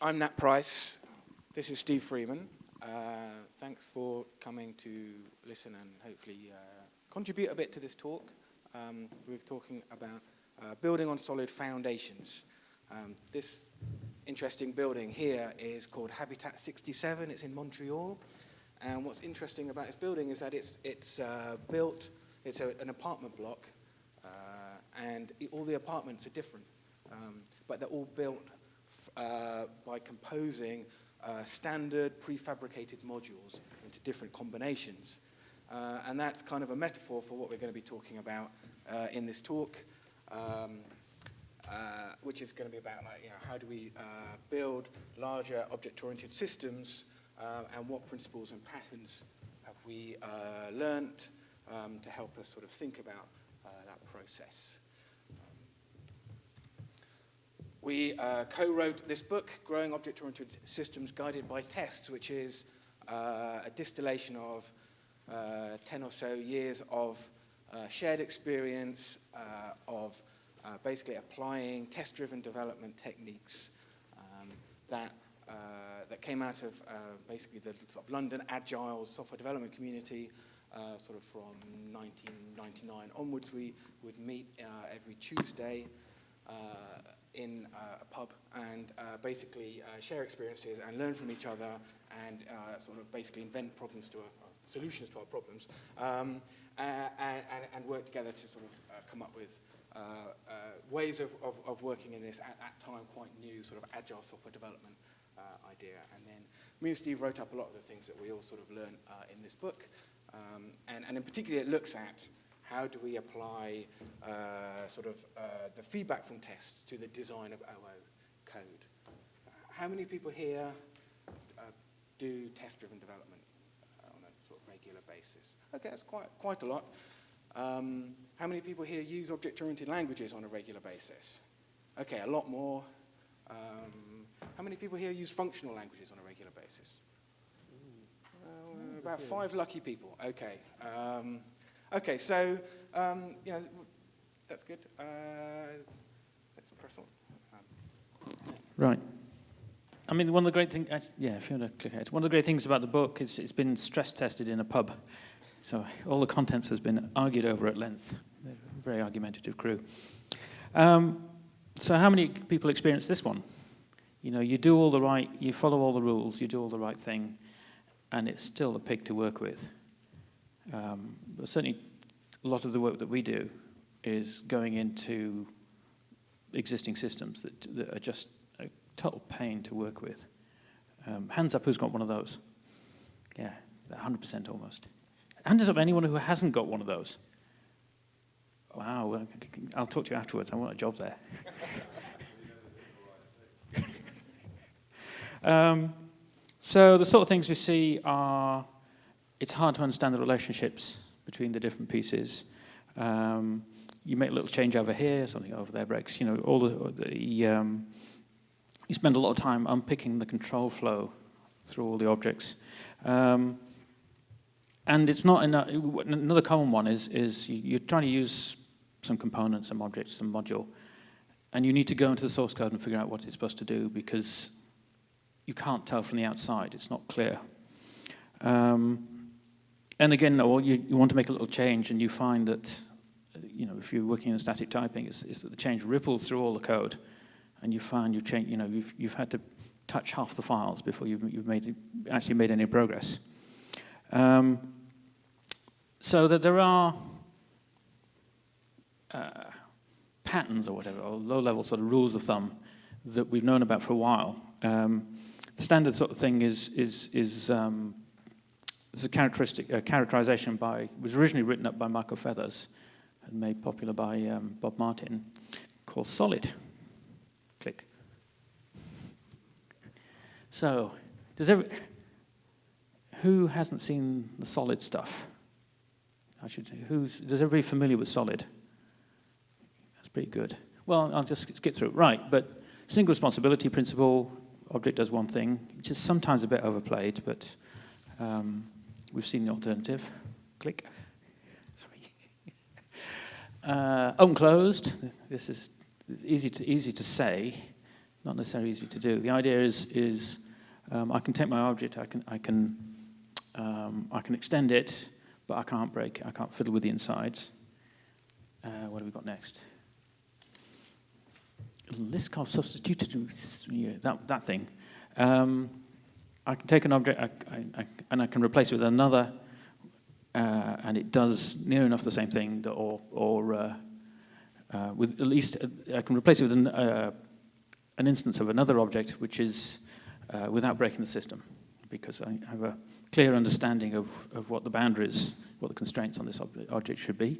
I'm Nat Pryce. This is Steve Freeman. Thanks for coming to listen and hopefully contribute a bit to this talk. We're talking about building on solid foundations. This interesting building here is called Habitat 67. It's in Montreal. And what's interesting about this building is that it's built, it's an apartment block, and all the apartments are different. But they're all built by composing standard prefabricated modules into different combinations. And that's kind of a metaphor for what we're going to be talking about in this talk, which is going to be about how do we build larger object-oriented systems, and what principles and patterns have we learnt to help us sort of think about that process. We co-wrote this book, Growing Object-Oriented Systems Guided by Tests, which is a distillation of 10 or so years of shared experience of basically applying test-driven development techniques that came out of basically the sort of London Agile software development community. Sort of from 1999 onwards, we would meet every Tuesday in a pub and basically share experiences and learn from each other and sort of basically invent problems to solutions to our problems and work together to sort of come up with ways of working in this at that time quite new sort of agile software development idea. And then me and Steve wrote up a lot of the things that we all sort of learned in this book. And in particular, it looks at how do we apply the feedback from tests to the design of OO code. How many people here do test-driven development on a sort of regular basis? Okay, that's quite a lot. How many people here use object-oriented languages on a regular basis? Okay, a lot more. How many people here use functional languages on a regular basis? About 5 lucky people. Okay. Okay, so that's good. Let's press on. Right. I mean, one of the great things, if you want to click ahead. One of the great things about the book is it's been stress tested in a pub. So all the contents has been argued over at length. They're a very argumentative crew. So how many people experience this one? You do all the right, you follow all the rules, you do all the right thing, and it's still a pig to work with. But certainly, a lot of the work that we do is going into existing systems that are just a total pain to work with. Hands up who's got one of those? Yeah, 100% almost. Hands up anyone who hasn't got one of those? Wow, well, I'll talk to you afterwards. I want a job there. So the sort of things we see are, it's hard to understand the relationships between the different pieces. You make a little change over here, something over there breaks. You spend a lot of time unpicking the control flow through all the objects. And it's not enough. Another common one is you're trying to use some component, some object, some module, and you need to go into the source code and figure out what it's supposed to do because you can't tell from the outside. It's not clear. And again, you want to make a little change, and you find that, if you're working in static typing, is that the change ripples through all the code, and you find you've had to touch half the files before you've actually made any progress. So that there are patterns or whatever, or low-level sort of rules of thumb that we've known about for a while. The standard sort of thing is a characterization was originally written up by Michael Feathers and made popular by Bob Martin, called solid. Click. So, who hasn't seen the solid stuff? Is everybody familiar with solid? That's pretty good. Well, I'll just skip through it. Right, but single responsibility principle, object does one thing, which is sometimes a bit overplayed, but we've seen the alternative. Click. Sorry. Open closed. This is easy to say, not necessarily easy to do. The idea is I can take my object, I can extend it, but I can't break it. I can't fiddle with the insides. What have we got next? List of substituted, that thing. I can take an object and I can replace it with another, and it does near enough the same thing, or with at least I can replace it with an instance of another object, which is without breaking the system, because I have a clear understanding of what the boundaries, what the constraints on this object should be.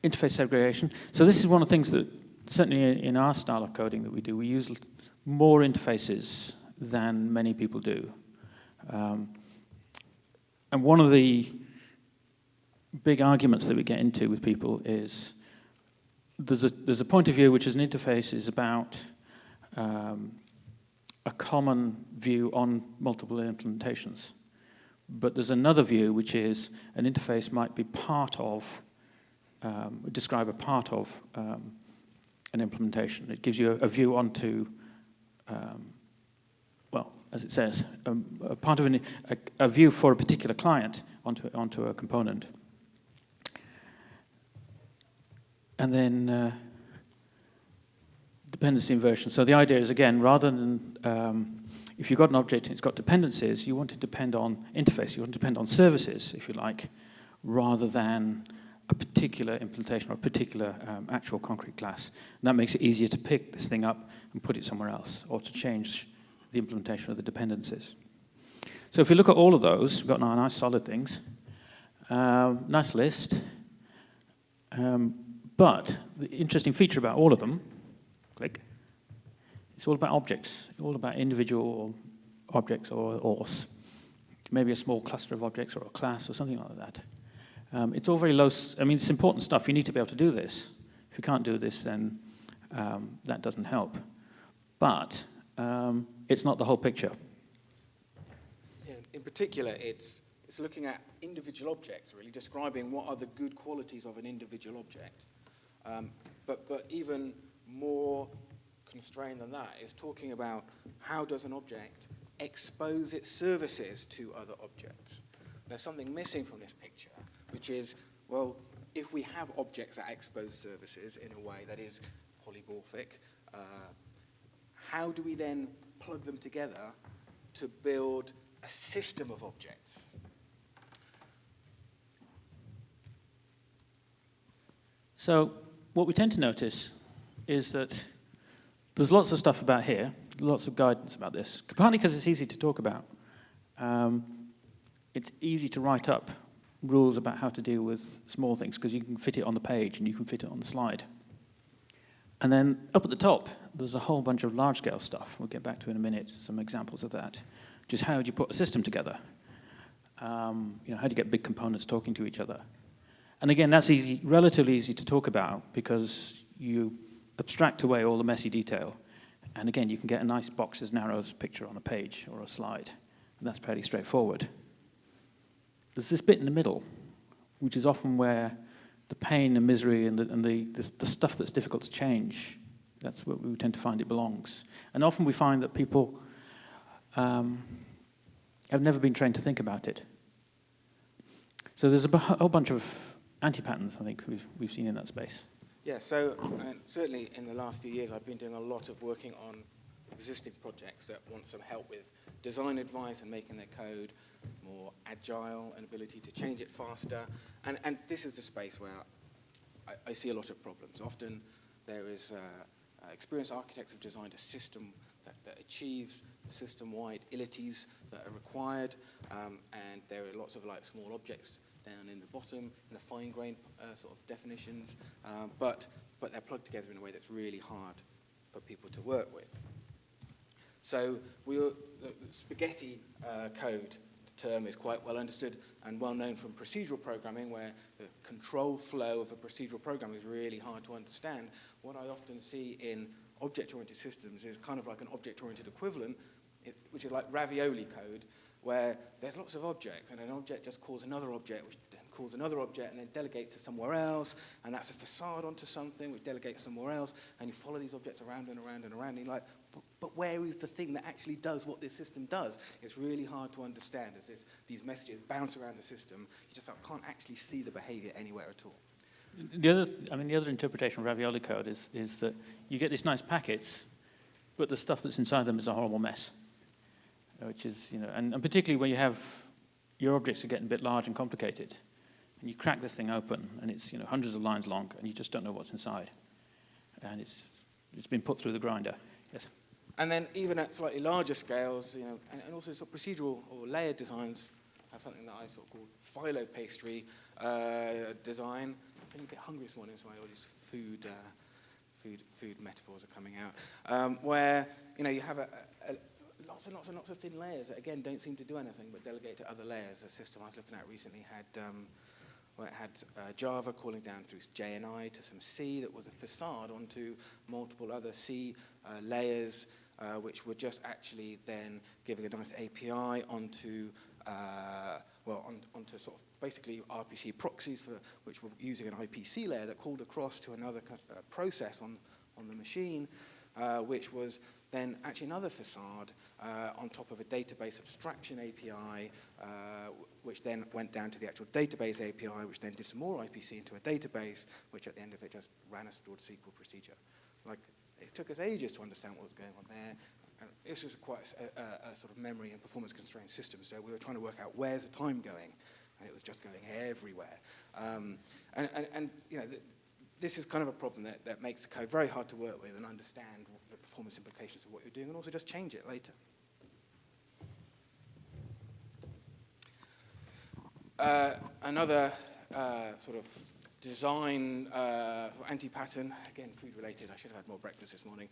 Interface segregation. So this is one of the things that, certainly in our style of coding that we do, we use more interfaces than many people do. And one of the big arguments that we get into with people is there's a point of view which is an interface is about a common view on multiple implementations. But there's another view which is an interface might be part of, describe a part of an implementation. It gives you a view onto, well, as it says, a part of a view for a particular client onto a component. And then dependency inversion. So the idea is, again, rather than if you've got an object and it's got dependencies, you want to depend on interface. You want to depend on services, if you like, rather than a particular implementation or a particular actual concrete class. And that makes it easier to pick this thing up and put it somewhere else, or to change the implementation of the dependencies. So if we look at all of those, we've got our nice solid things. Nice list. But the interesting feature about all of them, click, it's all about objects, all about individual objects or maybe a small cluster of objects or a class or something like that. It's all very low. I mean, it's important stuff. You need to be able to do this. If you can't do this, then that doesn't help. But it's not the whole picture. Yeah, in particular, it's looking at individual objects, really describing what are the good qualities of an individual object. But even more constrained than that is talking about how does an object expose its services to other objects. There's something missing from this picture, which is, well, if we have objects that expose services in a way that is polymorphic, how do we then plug them together to build a system of objects? So what we tend to notice is that there's lots of stuff about here, lots of guidance about this, partly because it's easy to talk about. It's easy to write up rules about how to deal with small things because you can fit it on the page and you can fit it on the slide. And then up at the top, there's a whole bunch of large-scale stuff. We'll get back to in a minute, some examples of that. Just how do you put a system together? How do you get big components talking to each other? And again, that's easy, relatively easy to talk about because you abstract away all the messy detail. And again, you can get a nice box as narrow as a picture on a page or a slide. And that's fairly straightforward. There's this bit in the middle, which is often where the pain and misery and the stuff that's difficult to change, that's where we tend to find it belongs. And often we find that people have never been trained to think about it. So there's a whole bunch of anti-patterns, I think, we've seen in that space. Yeah, so certainly in the last few years, I've been doing a lot of working on existing projects that want some help with design advice and making their code more agile and ability to change it faster. And this is the space where I see a lot of problems. Often there is experienced architects have designed a system that achieves system-wide ilities that are required, and there are lots of small objects down in the bottom, in the fine-grained sort of definitions, but they're plugged together in a way that's really hard for people to work with. So the spaghetti code term is quite well understood and well known from procedural programming, where the control flow of a procedural program is really hard to understand. What I often see in object-oriented systems is kind of like an object-oriented equivalent, which is like ravioli code, where there's lots of objects, and an object just calls another object, which then calls another object and then delegates to somewhere else, and that's a facade onto something which delegates somewhere else, and you follow these objects around and around and around, and you're like, but where is the thing that actually does what this system does? It's really hard to understand as these messages bounce around the system. You just can't actually see the behavior anywhere at all. The other interpretation of ravioli code is that you get these nice packets, but the stuff that's inside them is a horrible mess. Which is, and particularly when you have your objects are getting a bit large and complicated, and you crack this thing open, and it's hundreds of lines long, and you just don't know what's inside, and it's been put through the grinder. Yes. And then even at slightly larger scales, and also sort of procedural or layered designs have something that I sort of call phyllo pastry design. I'm feeling a bit hungry this morning, so all these food metaphors are coming out, where you have lots and lots and lots of thin layers that, again, don't seem to do anything but delegate to other layers. A system I was looking at recently had Java calling down through JNI to some C that was a facade onto multiple other C layers, which were just actually then giving a nice API onto sort of basically RPC proxies which were using an IPC layer that called across to another process on the machine, which was then actually another facade on top of a database abstraction API, which then went down to the actual database API, which then did some more IPC into a database, which at the end of it just ran a stored SQL procedure. It took us ages to understand what was going on there. And this is quite a sort of memory and performance constrained system, so we were trying to work out where's the time going, and it was just going everywhere. This is kind of a problem that makes the code very hard to work with and understand the performance implications of what you're doing, and also just change it later. Another sort of design anti-pattern, again food related, I should have had more breakfast this morning,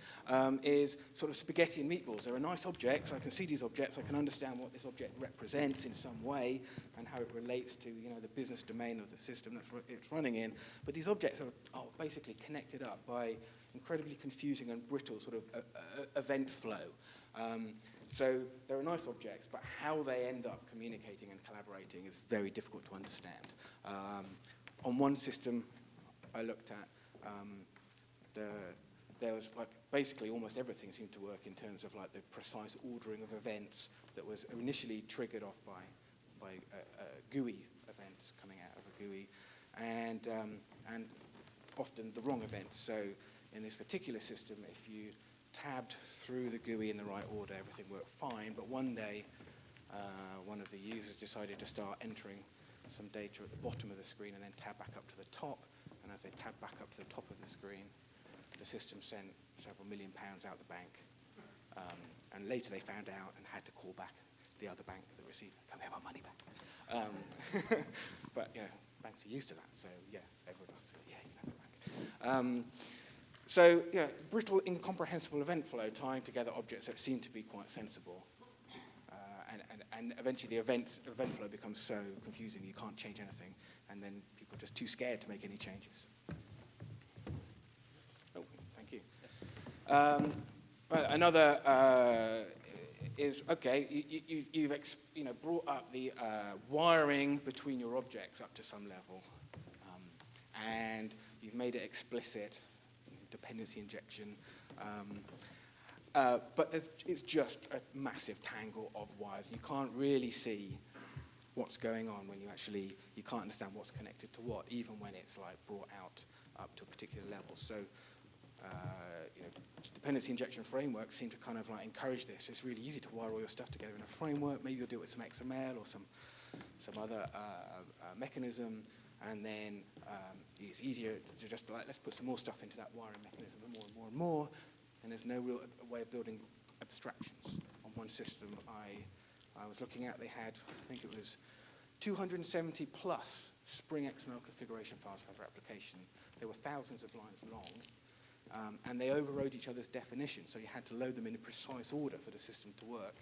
is sort of spaghetti and meatballs. There are nice objects, I can see these objects, I can understand what this object represents in some way and how it relates to the business domain of the system that it's running in, but these objects are basically connected up by incredibly confusing and brittle sort of event flow. So there are nice objects, but how they end up communicating and collaborating is very difficult to understand. On one system I looked at, there was basically almost everything seemed to work in terms of the precise ordering of events that was initially triggered off by GUI events coming out of a GUI, and often the wrong events. So in this particular system, if you tabbed through the GUI in the right order, everything worked fine. But one day, one of the users decided to start entering some data at the bottom of the screen and then tab back up to the top. And as they tabbed back up to the top of the screen, the system sent several £1 million out the bank. And later they found out and had to call back the other bank that received, can we have our money back? But banks are used to that, so everyone else said, yeah, you can have it back. So brittle, incomprehensible event flow tying together objects that seem to be quite sensible. And eventually the event flow becomes so confusing you can't change anything, and then people are just too scared to make any changes. Oh, thank you. Another is, okay, you've brought up the wiring between your objects up to some level, and you've made it explicit, dependency injection, but it's just a massive tangle of wires. You can't really see what's going on when you can't understand what's connected to what, even when it's brought out up to a particular level. So, dependency injection frameworks seem to kind of encourage this. It's really easy to wire all your stuff together in a framework. Maybe you'll do it with some XML or some other mechanism, and then it's easier to just let's put some more stuff into that wiring mechanism, and more and more and more. And there's no real way of building abstractions. On one system I was looking at, they had, I think it was 270 plus Spring XML configuration files for their application. They were thousands of lines long, and they overrode each other's definition, so you had to load them in a precise order for the system to work.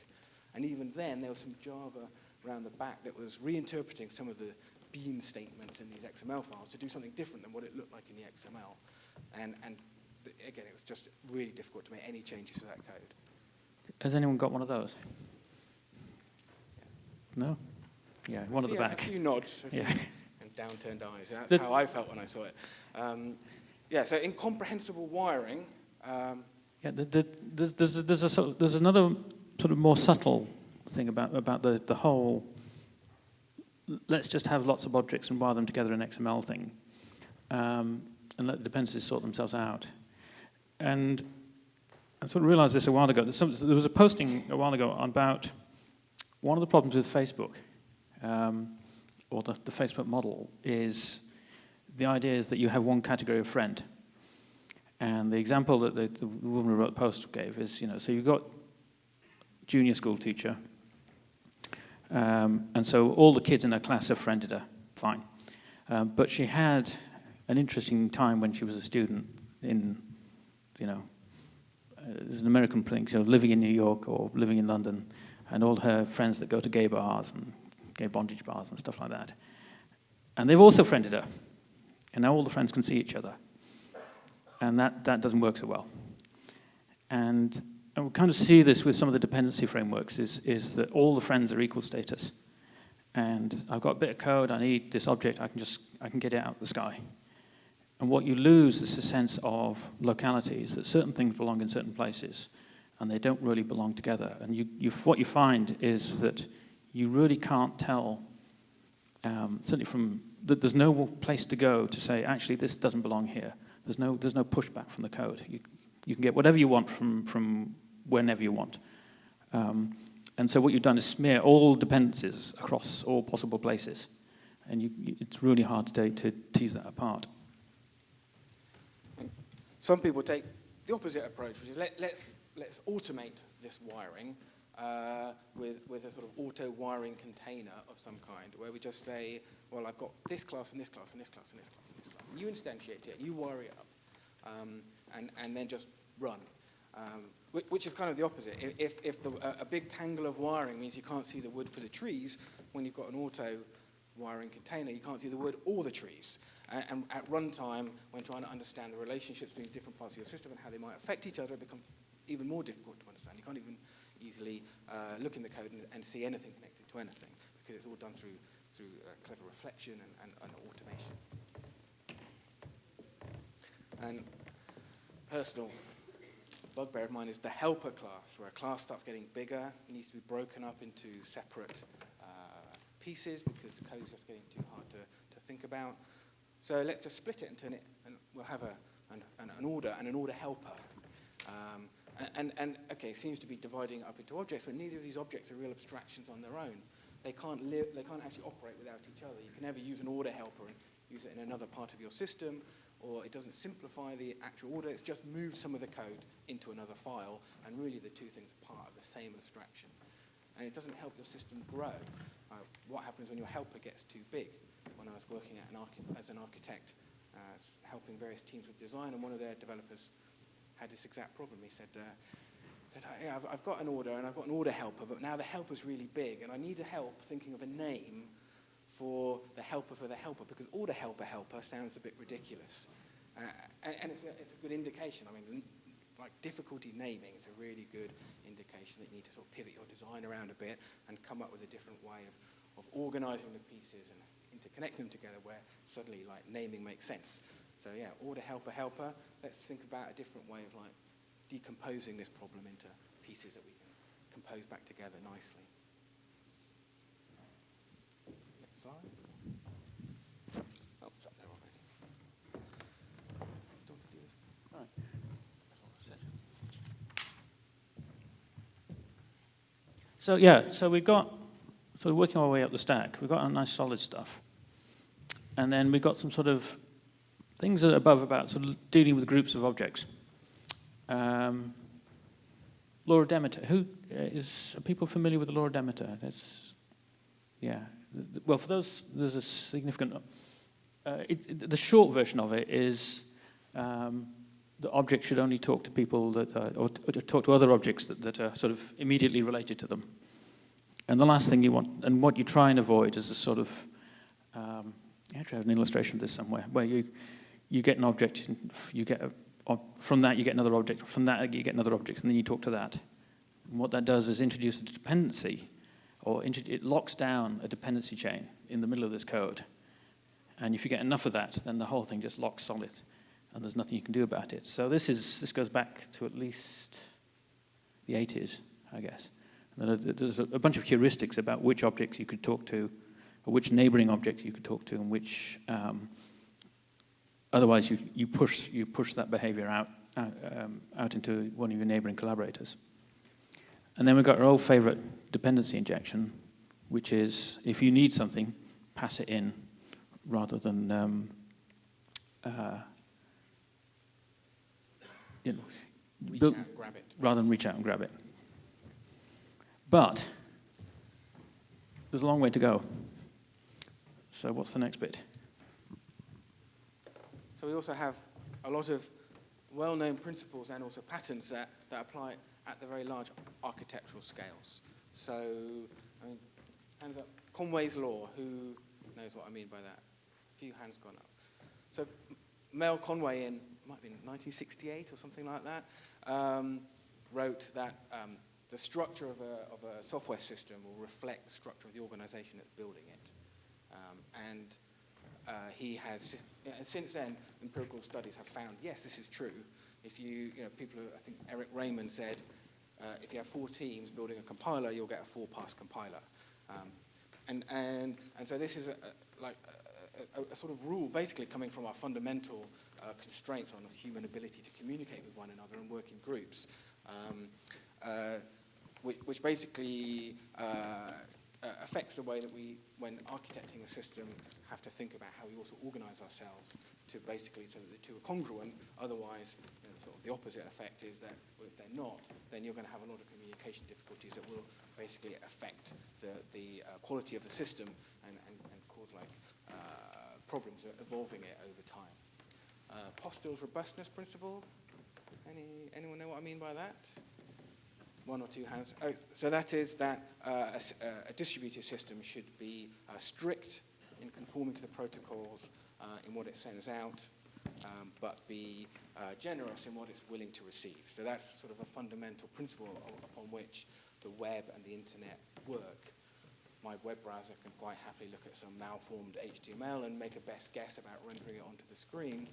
And even then, there was some Java around the back that was reinterpreting some of the bean statements in these XML files to do something different than what it looked like in the XML. And again, it was just really difficult to make any changes to that code. Has anyone got one of those? Yeah. No? Yeah, one at the back. A few nods. Yeah. And downturned eyes. That's how I felt when I saw it. Yeah, so incomprehensible wiring. There's another sort of more subtle thing about the whole. Let's just have lots of objects and wire them together in XML thing, and let the dependencies sort themselves out. And I sort of realized this a while ago. There was a posting a while ago about one of the problems with Facebook, or the Facebook model, is the idea is that you have one category of friend. And the example that the woman who wrote the post gave is, so you've got junior school teacher, and so all the kids in her class have friended her, fine. But she had an interesting time when she was a student in, there's an American thing, living in New York or living in London, and all her friends that go to gay bars and gay bondage bars and stuff like that. And they've also friended her. And now all the friends can see each other. And that doesn't work so well. And we kind of see this with some of the dependency frameworks, is that all the friends are equal status. And I've got a bit of code, I need this object, I can get it out of the sky. And what you lose is a sense of localities, that certain things belong in certain places, and they don't really belong together. And what you find is that you really can't tell, certainly that there's no place to go to say, actually, this doesn't belong here. There's no pushback from the code. You can get whatever you want from whenever you want. And so what you've done is smear all dependencies across all possible places. And it's really hard to tease that apart. Some people take the opposite approach, which is let's automate this wiring with a sort of auto-wiring container of some kind, where we just say, well, I've got this class and this class and this class and this class and this class. And you instantiate it, and you wire it up, and then just run. Which is kind of the opposite. If a big tangle of wiring means you can't see the wood for the trees, when you've got an auto-wiring container, you can't see the wood or the trees. And at runtime, when trying to understand the relationships between different parts of your system and how they might affect each other, it becomes even more difficult to understand. You can't even easily look in the code and see anything connected to anything, because it's all done through clever reflection and automation. And personal bugbear of mine is the helper class, where a class starts getting bigger, it needs to be broken up into separate pieces because the code is just getting too hard to think about. So let's just split it and turn it, and we'll have an order and an order helper. Okay, it seems to be dividing up into objects, but neither of these objects are real abstractions on their own. They can't actually operate without each other. You can never use an order helper and use it in another part of your system, or it doesn't simplify the actual order. It's just moved some of the code into another file, and really the two things are part of the same abstraction. And it doesn't help your system grow. What happens when your helper gets too big? When I was working as an architect, helping various teams with design, and one of their developers had this exact problem. He said, I've got an order, and I've got an order helper, but now the helper's really big, and I need help thinking of a name for the helper, because order helper sounds a bit ridiculous. And it's a good indication. I mean, like difficulty naming is a really good indication that you need to sort of pivot your design around a bit and come up with a different way of organizing the pieces and interconnecting them together, where suddenly like naming makes sense. So yeah, order helper. Let's think about a different way of like decomposing this problem into pieces that we can compose back together nicely. Next slide. Oh, it's up there already. Don't do this. All right. So we've got, sort of working our way up the stack, we've got a nice solid stuff. And then we've got some sort of things above about sort of dealing with groups of objects. Law of Demeter. Are people familiar with the Law of Demeter? Well, for those, there's a significant. The short version of it is the object should only talk to people that, or talk to other objects that are sort of immediately related to them. And the last thing you want, and what you try and avoid, is a sort of. I actually have an illustration of this somewhere, where you get an object, from that you get another object, from that you get another object, and then you talk to that. And what that does is introduce a dependency, or it locks down a dependency chain in the middle of this code. And if you get enough of that, then the whole thing just locks solid, and there's nothing you can do about it. So this goes back to at least the 80s, I guess. There's a bunch of heuristics about which objects you could talk to, or which neighboring objects you could talk to, and which otherwise you push that behavior out into one of your neighboring collaborators. And then we've got our old favorite dependency injection, which is if you need something, pass it in, rather than reach out and grab it. Rather than reach out and grab it. But there's a long way to go. So what's the next bit? So we also have a lot of well-known principles and also patterns that apply at the very large architectural scales. So, I mean, hands up. Conways Law, who knows what I mean by that? A few hands gone up. So Mel Conway in, might have been 1968 or something like that, wrote that the structure of a software system will reflect the structure of the organization that's building it. He has, since then, empirical studies have found, yes, this is true. If people, I think Eric Raymond said, if you have 4 teams building a compiler, you'll get a 4-pass compiler. And so this is a sort of rule basically coming from our fundamental constraints on human ability to communicate with one another and work in groups, which basically affects the way that we, when architecting a system, have to think about how we also organize ourselves to basically so that the two are congruent. Otherwise, sort of the opposite effect is that if they're not, then you're going to have a lot of communication difficulties that will basically affect the quality of the system and cause problems evolving it over time. Postel's robustness principle. Anyone know what I mean by that? 1 or 2 hands. Oh, so that is that a distributed system should be strict in conforming to the protocols in what it sends out, but be generous in what it's willing to receive. So that's sort of a fundamental principle upon which the web and the internet work. My web browser can quite happily look at some malformed HTML and make a best guess about rendering it onto the screen,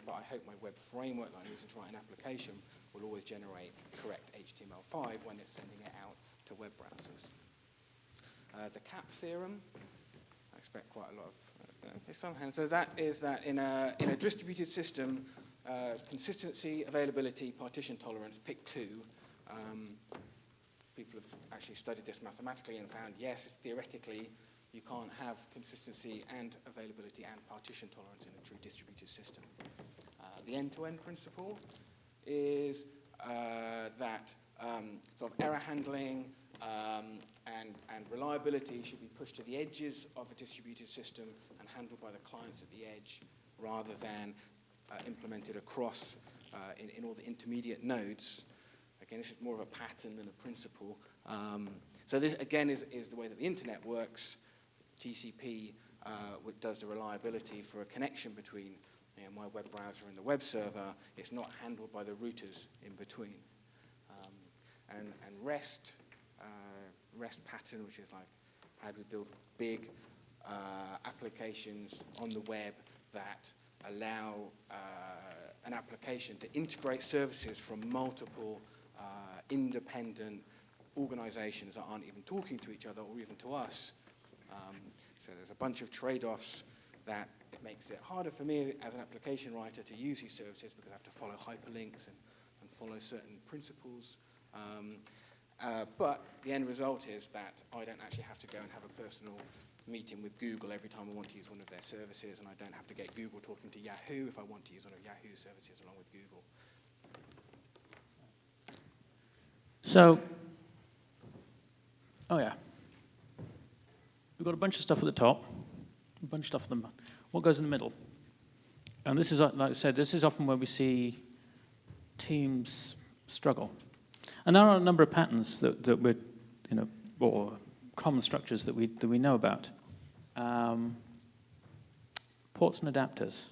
but I hope my web framework that I'm using to write an application will always generate correct HTML5 when it's sending it out to web browsers. The CAP theorem, I expect quite a lot of some hands. So that is that in a distributed system, consistency, availability, partition tolerance, pick 2. People have actually studied this mathematically and found, yes, theoretically, you can't have consistency and availability and partition tolerance in a true distributed system. The end-to-end principle is that sort of error handling and reliability should be pushed to the edges of a distributed system and handled by the clients at the edge rather than implemented across in all the intermediate nodes. Again, this is more of a pattern than a principle. So this, again, is the way that the internet works. TCP does the reliability for a connection between my web browser and the web server. It's not handled by the routers in between. And REST pattern, which is like how do we build big applications on the web that allow an application to integrate services from multiple independent organizations that aren't even talking to each other or even to us. So there's a bunch of trade-offs that it makes it harder for me as an application writer to use these services because I have to follow hyperlinks and follow certain principles. But the end result is that I don't actually have to go and have a personal meeting with Google every time I want to use one of their services, and I don't have to get Google talking to Yahoo if I want to use one of Yahoo's services along with Google. So, oh yeah, we've got a bunch of stuff at the top, a bunch of stuff at the bottom. What goes in the middle? And this is, like I said, this is often where we see teams struggle. And there are a number of patterns that we're, or common structures that we know about. Ports and adapters.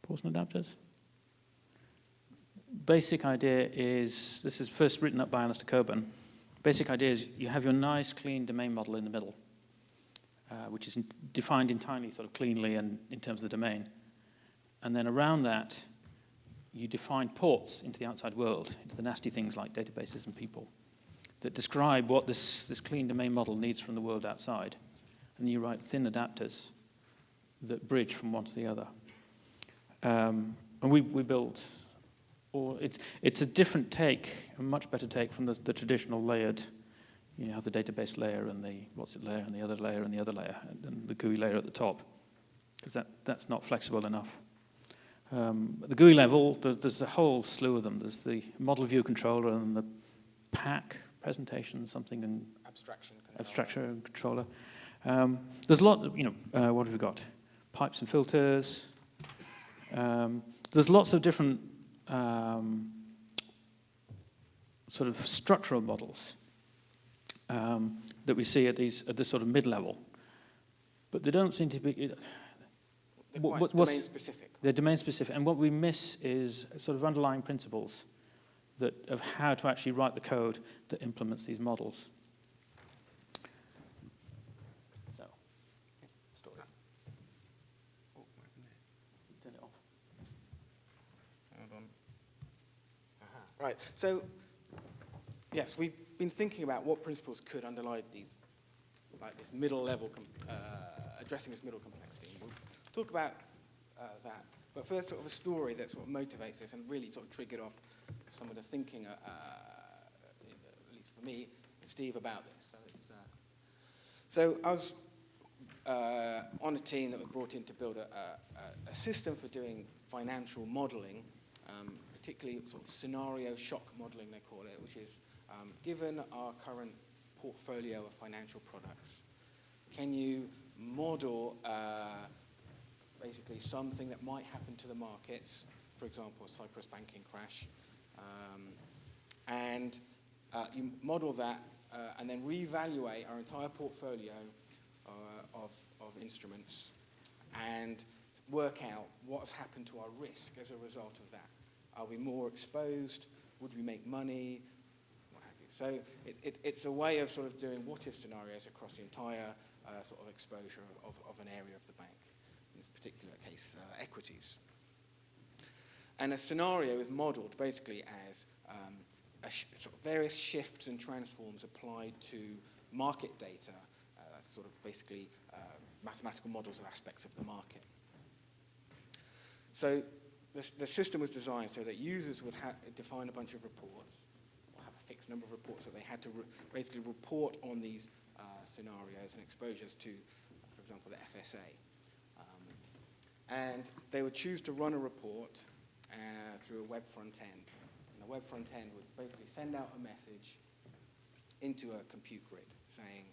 Ports and adapters? Basic idea is, this is first written up by Alistair Coburn. Basic idea is you have your nice, clean domain model in the middle. which is defined entirely sort of cleanly and in terms of the domain. And then around that, you define ports into the outside world, into the nasty things like databases and people, that describe what this clean domain model needs from the world outside. And you write thin adapters that bridge from one to the other. And we build, or it's a different take, a much better take from the traditional layered. You have the database layer and the what's it layer and the other layer and the other layer and the GUI layer at the top, because that's not flexible enough. At the GUI level, there's a whole slew of them. There's the model view controller and the pack presentation, something, and abstraction controller. There's a lot, what have we got? Pipes and filters. There's lots of different sort of structural models that we see at this sort of mid-level. But they don't seem to be... They're quite domain-specific. They're domain-specific. And what we miss is sort of underlying principles of how to actually write the code that implements these models. So, story. Oh, what happened there? Turn it off. Hold on. Right. So, yes, we've been thinking about what principles could underlie these, like this middle level, addressing this middle complexity. We'll talk about that. But first, sort of a story that sort of motivates this and really sort of triggered off some of the thinking, at least for me, and Steve, about this. So I was on a team that was brought in to build a system for doing financial modeling, particularly sort of scenario shock modeling, they call it, which is given our current portfolio of financial products, can you model basically something that might happen to the markets, for example, a Cyprus banking crash, and you model that and then reevaluate our entire portfolio of instruments and work out what's happened to our risk as a result of that. Are we more exposed? Would we make money? What have you. So it's a way of sort of doing what-if scenarios across the entire sort of exposure of an area of the bank. In this particular case, equities. And a scenario is modeled basically as sort of various shifts and transforms applied to market data, sort of basically mathematical models of aspects of the market. So the system was designed so that users would define a bunch of reports, or have a fixed number of reports that they had to basically report on these scenarios and exposures to, for example, the FSA. And they would choose to run a report through a web front end. And the web front end would basically send out a message into a compute grid saying,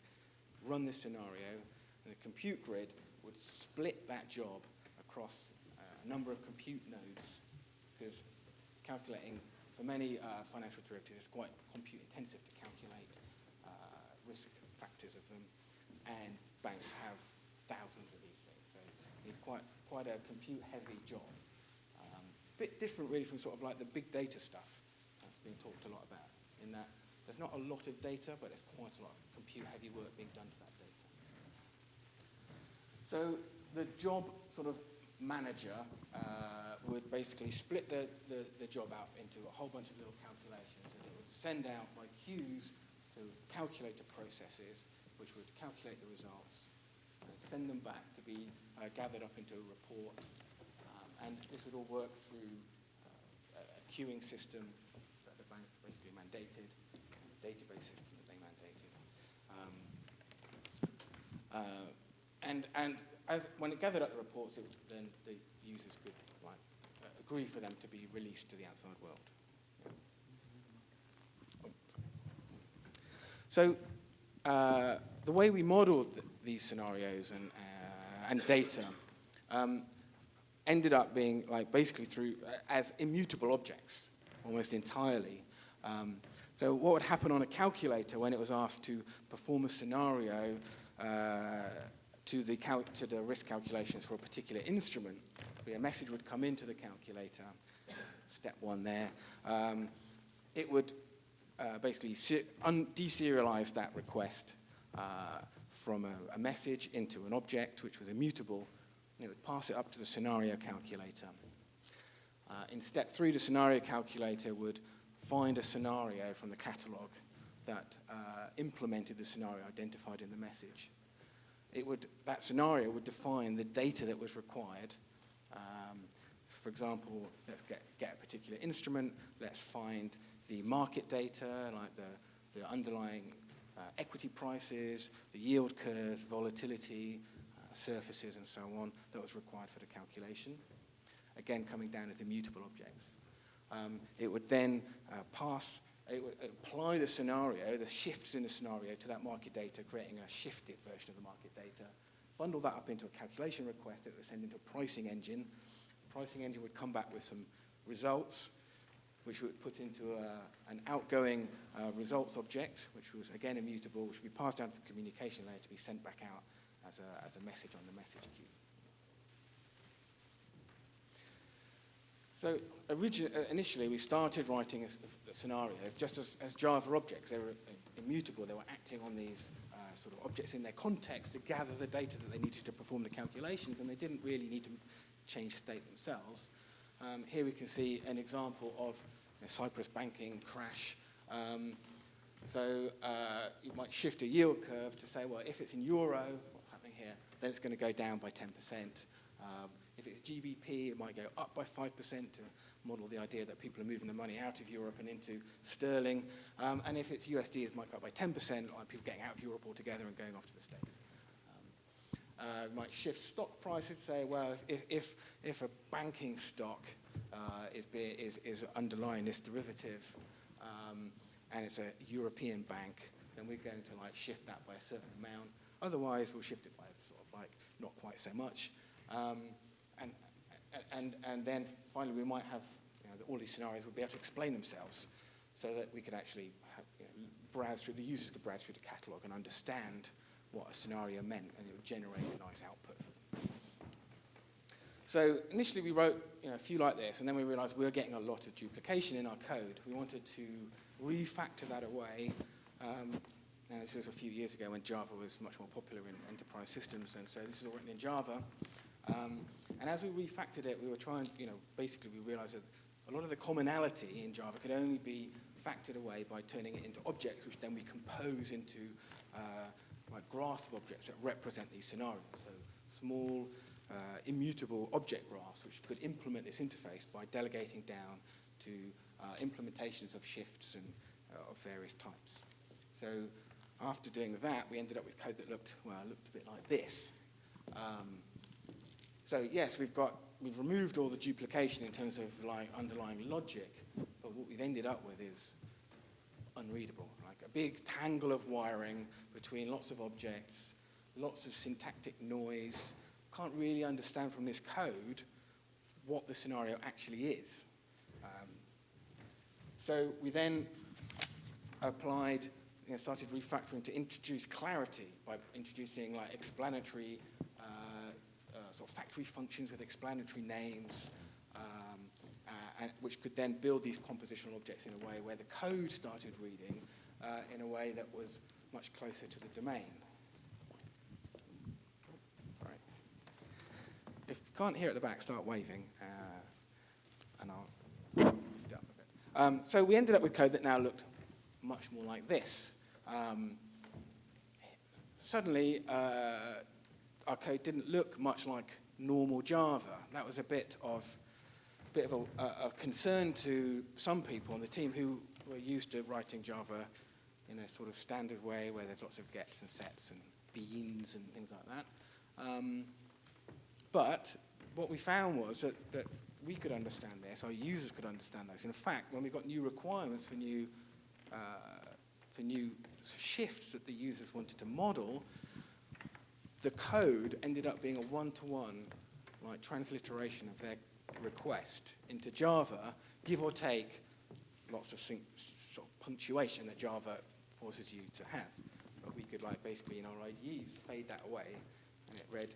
run this scenario, and the compute grid would split that job across a number of compute nodes, because calculating, for many financial derivatives, it's quite compute intensive to calculate risk factors of them, and banks have thousands of these things, so you need quite a compute-heavy job. Bit different, really, from sort of like the big data stuff that's being talked a lot about, in that there's not a lot of data, but there's quite a lot of compute-heavy work being done to that data. So the job sort of manager would basically split the job out into a whole bunch of little calculations, and it would send out by queues to calculator processes, which would calculate the results and send them back to be gathered up into a report. And this would all work through a queuing system that the bank basically mandated, and a database system that they mandated. And when it gathered up the reports, then the users could agree for them to be released to the outside world. So the way we modeled these scenarios and data ended up being basically through as immutable objects almost entirely. So what would happen on a calculator when it was asked to perform a scenario to the risk calculations for a particular instrument? A message would come into the calculator, step one there. It would basically deserialize that request from a message into an object, which was immutable, and it would pass it up to the scenario calculator. In step 3, the scenario calculator would find a scenario from the catalog that implemented the scenario identified in the message. That scenario would define the data that was required. For example, let's get a particular instrument. Let's find the market data, like the underlying equity prices, the yield curves, volatility, surfaces, and so on, that was required for the calculation. Again, coming down as immutable objects. It would then it would apply the scenario, the shifts in the scenario, to that market data, creating a shifted version of the market data, bundle that up into a calculation request that would send into a pricing engine. The pricing engine would come back with some results, which would put into an outgoing results object, which was, again, immutable, which would be passed down to the communication layer to be sent back out as a message on the message queue. So initially, we started writing scenarios just as Java objects. They were immutable. They were acting on these sort of objects in their context to gather the data that they needed to perform the calculations, and they didn't really need to change state themselves. Here we can see an example of a Cyprus banking crash. You might shift a yield curve to say, well, if it's in euro, what's happening here, then it's going to go down by 10%. If it's GBP, it might go up by 5% to model the idea that people are moving the money out of Europe and into sterling. And if it's USD, it might go up by 10%, like people getting out of Europe altogether and going off to the States. Might shift stock prices, say, well, if a banking stock is underlying this derivative and it's a European bank, then we're going to shift that by a certain amount. Otherwise, we'll shift it by sort of not quite so much. And then finally, we might have all these scenarios would be able to explain themselves, so that we could actually browse through. The users could browse through the catalog and understand what a scenario meant, and it would generate a nice output for them. So initially, we wrote a few like this, and then we realized we were getting a lot of duplication in our code. We wanted to refactor that away. And this was a few years ago when Java was much more popular in enterprise systems, and so this is all written in Java. And as we refactored it, we were trying, basically we realized that a lot of the commonality in Java could only be factored away by turning it into objects, which then we compose into graphs of objects that represent these scenarios. So small, immutable object graphs, which could implement this interface by delegating down to implementations of shifts and of various types. So after doing that, we ended up with code that looked a bit like this. So yes, we've removed all the duplication in terms of underlying logic, but what we've ended up with is unreadable, like a big tangle of wiring between lots of objects, lots of syntactic noise. Can't really understand from this code what the scenario actually is. So we then started refactoring to introduce clarity by introducing explanatory sort of factory functions with explanatory names, which could then build these compositional objects in a way where the code started reading in a way that was much closer to the domain. Right. If you can't hear at the back, start waving, and I'll speed up a bit. So we ended up with code that now looked much more like this. Suddenly, our code didn't look much like normal Java. That was a bit of a concern to some people on the team who were used to writing Java in a sort of standard way where there's lots of gets and sets and beans and things like that. But what we found was that we could understand this, our users could understand those. In fact, when we got new requirements for new shifts that the users wanted to model, the code ended up being a one-to-one transliteration of their request into Java, give or take lots of sort of punctuation that Java forces you to have. But we could basically in our IDEs fade that away, and it read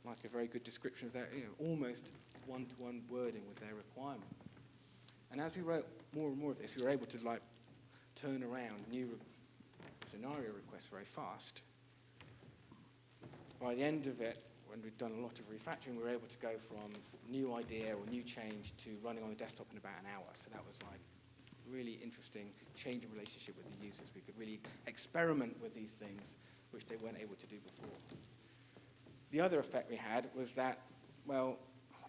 like a very good description of their almost one-to-one wording with their requirement. And as we wrote more and more of this, we were able to turn around new scenario requests very fast. by the end of it, when we'd done a lot of refactoring, we were able to go from new idea or new change to running on the desktop in about an hour. So that was like really interesting change in relationship with the users. We could really experiment with these things, which they weren't able to do before. The other effect we had was that, well,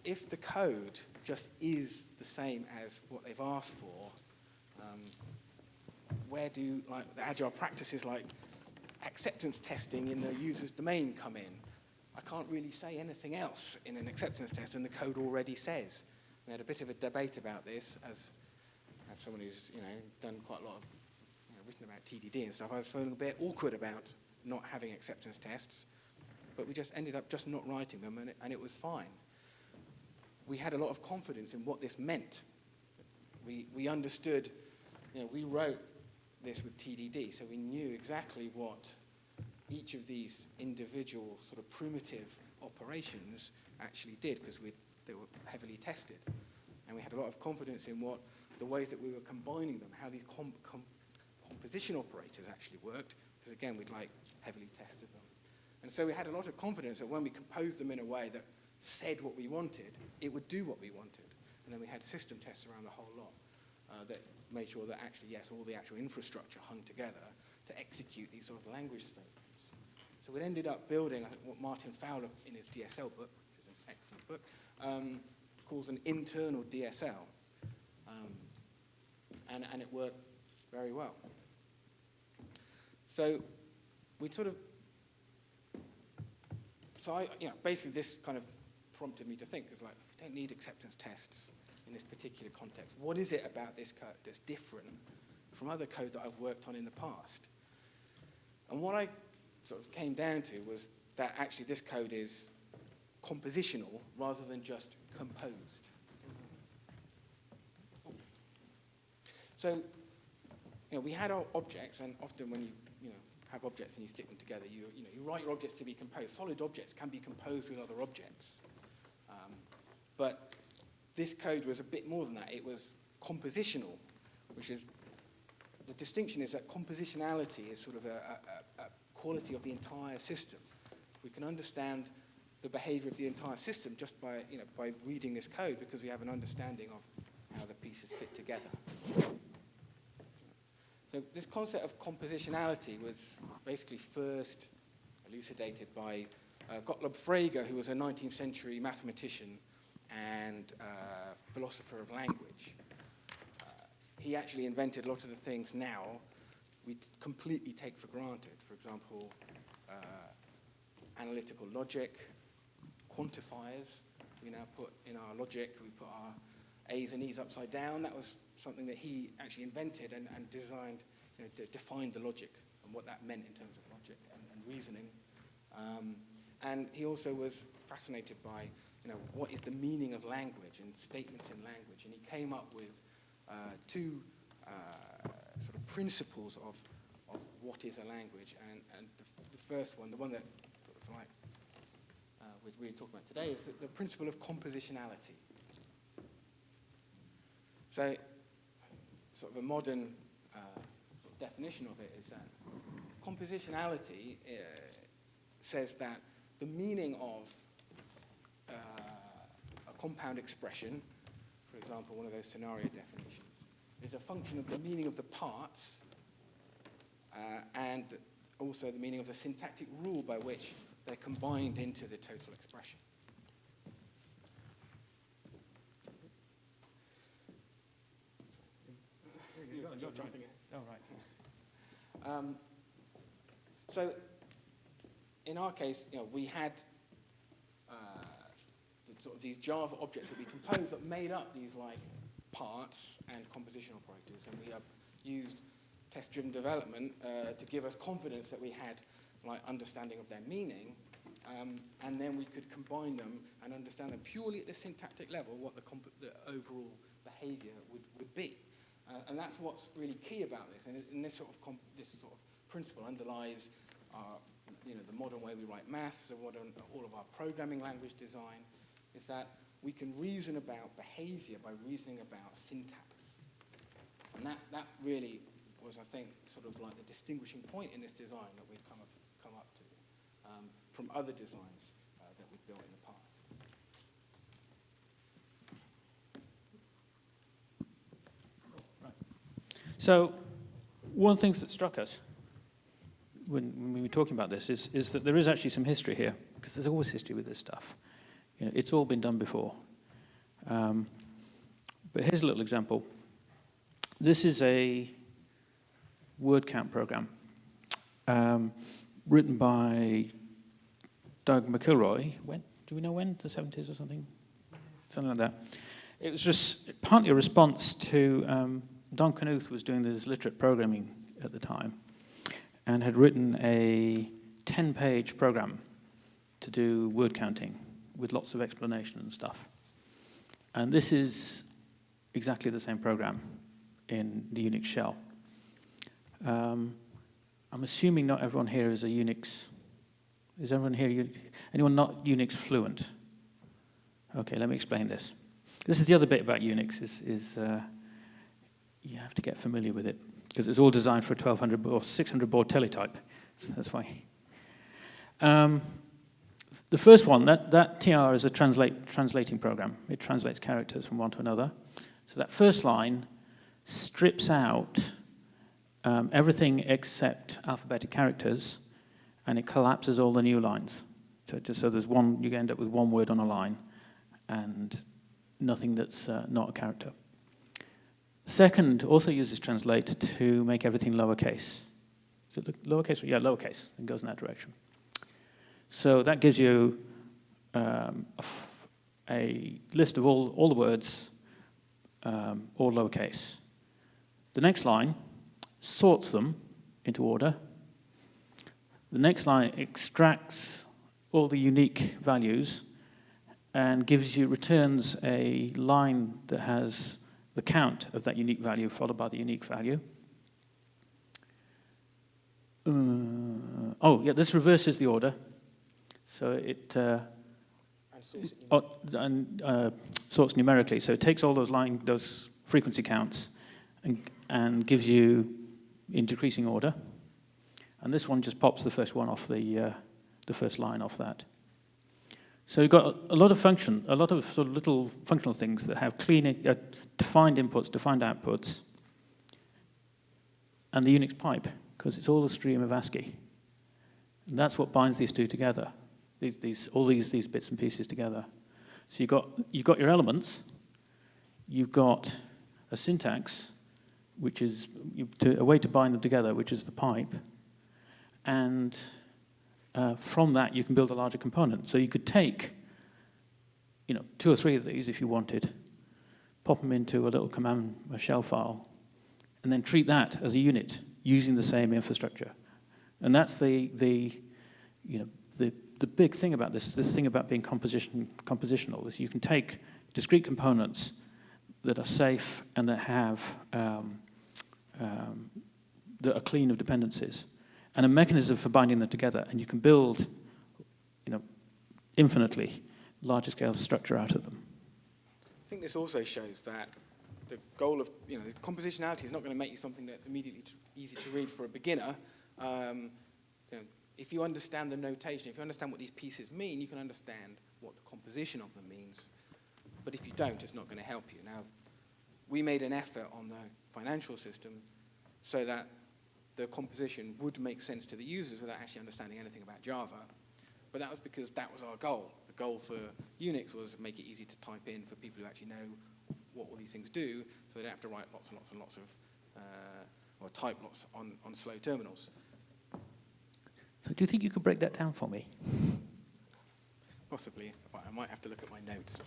if the code just is the same as what they've asked for, where do like the agile practices like acceptance testing in the user's domain come in? I can't really say anything else in an acceptance test than the code already says. We had a bit of a debate about this as someone who's done quite a lot of written about TDD and stuff. I was feeling a bit awkward about not having acceptance tests, but we just ended up just not writing them, and it was fine. We had a lot of confidence in what this meant. We understood, we wrote this with TDD, so we knew exactly what each of these individual sort of primitive operations actually did, because they were heavily tested. And we had a lot of confidence in the ways that we were combining them, how these composition operators actually worked, because again, we'd heavily tested them. And so we had a lot of confidence that when we composed them in a way that said what we wanted, it would do what we wanted. And then we had system tests around the whole lot that made sure that actually, yes, all the actual infrastructure hung together to execute these sort of language statements. So we ended up building, I think, what Martin Fowler in his DSL book, which is an excellent book, calls an internal DSL. And it worked very well. So basically this kind of prompted me to think, because we don't need acceptance tests in this particular context. What is it about this code that's different from other code that I've worked on in the past? And what I sort of came down to was that actually this code is compositional rather than just composed. So, we had our objects, and often when you have objects and you stick them together, you write your objects to be composed. Solid objects can be composed with other objects. But this code was a bit more than that. It was compositional, which is, the distinction is that compositionality is sort of a quality of the entire system. We can understand the behavior of the entire system just by reading this code, because we have an understanding of how the pieces fit together. So this concept of compositionality was basically first elucidated by Gottlob Frager, who was a 19th century mathematician and philosopher of language. He actually invented a lot of the things now we completely take for granted. For example, analytical logic, quantifiers. We now put in our logic, we put our A's and E's upside down. That was something that he actually invented and designed, defined the logic and what that meant in terms of logic and reasoning. And he also was fascinated by, what is the meaning of language and statements in language. And he came up with two sort of principles of what is a language. And the first one, the one that we're really talking about today, is the principle of compositionality. So, sort of a modern definition of it is that compositionality says that the meaning of a compound expression, for example, one of those scenario definitions, is a function of the meaning of the parts and also the meaning of the syntactic rule by which they're combined into the total expression. You're jumping it. Oh, right. So, in our case, we had sort of these Java objects that we composed that made up these parts and composition operators, and we have used test-driven development to give us confidence that we had understanding of their meaning, and then we could combine them and understand them purely at the syntactic level, what the overall behavior would be. And that's what's really key about this. And this sort of principle underlies the modern way we write maths, and all of our programming language design, is that we can reason about behavior by reasoning about syntax. And that really was, I think, sort of the distinguishing point in this design that we'd come up to. from other designs that we've built in the past. So one of the things that struck us when we were talking about this is that there is actually some history here, because there's always history with this stuff. You know, it's all been done before. But here's a little example. This is a word count program written by Doug McIlroy. When? Do we know when? The 70s or something? Something like that. It was just partly a response to Don Knuth was doing this literate programming at the time and had written a 10-page program to do word counting with lots of explanation and stuff. And this is exactly the same program in the Unix shell. I'm assuming not everyone here is a Unix. Is everyone here, anyone not Unix fluent? Okay, let me explain this. This is the other bit about Unix, is you have to get familiar with it, because it's all designed for a 1200 or 600 baud teletype. So that's why. The first one, that TR is a translating program. It translates characters from one to another. So that first line strips out everything except alphabetic characters, and it collapses all the new lines. So there's one, you end up with one word on a line, and nothing that's not a character. Second also uses translate to make everything lowercase. Is it lowercase? Yeah, lowercase. It goes in that direction. So that gives you a list of all the words, all lowercase. The next line sorts them into order. The next line extracts all the unique values and returns a line that has the count of that unique value followed by the unique value. This reverses the order. So it sorts numerically. So it takes all those frequency counts and gives you in decreasing order. And this one just pops the first one off the first line off that. So you've got a lot of sort of little functional things that have clean, defined inputs, defined outputs, and the Unix pipe, because it's all a stream of ASCII. And that's what binds these two together. All these bits and pieces together. So you've got your elements, you've got a syntax, which is a way to bind them together, which is the pipe, and from that you can build a larger component. So you could take, 2 or 3 of these if you wanted, pop them into a little command, a shell file, and then treat that as a unit using the same infrastructure. And that's the big thing about this thing about being compositional is you can take discrete components that are safe and that have that are clean of dependencies, and a mechanism for binding them together, and you can build, infinitely larger scale structure out of them. I think this also shows that the goal of compositionality is not going to make you something that's immediately easy to read for a beginner. If you understand the notation, if you understand what these pieces mean, you can understand what the composition of them means. But if you don't, it's not going to help you. Now, we made an effort on the financial system so that the composition would make sense to the users without actually understanding anything about Java. But that was because that was our goal. The goal for Unix was to make it easy to type in for people who actually know what all these things do, so they don't have to write lots and lots and lots of, or type lots on slow terminals. So do you think you could break that down for me? Possibly. I might have to look at my notes.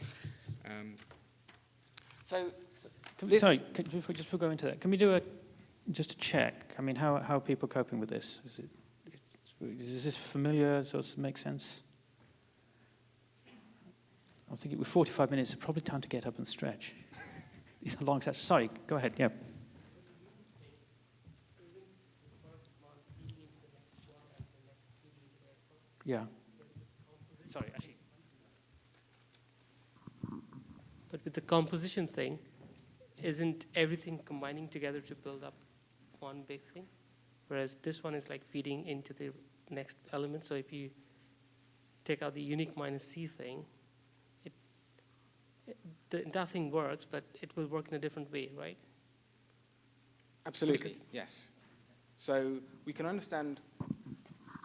Before we go into that, can we do just a check? I mean, how are people coping with this? Is this familiar? Does it make sense? I'm thinking with 45 minutes, it's probably time to get up and stretch. These are long sessions. Sorry, go ahead. Yeah. Yeah. Sorry, actually. But with the composition thing, isn't everything combining together to build up one big thing? Whereas this one is like feeding into the next element. So if you take out the unique minus C thing, the entire thing works, but it will work in a different way, right? Absolutely, yes. So we can understand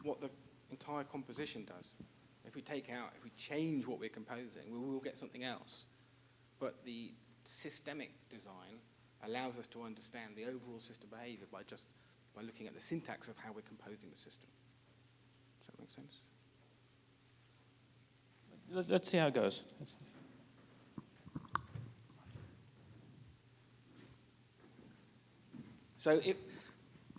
what the entire composition does. If we change what we're composing, we will get something else. But the systemic design allows us to understand the overall system behavior by looking at the syntax of how we're composing the system. Does that make sense? Let's see how it goes. So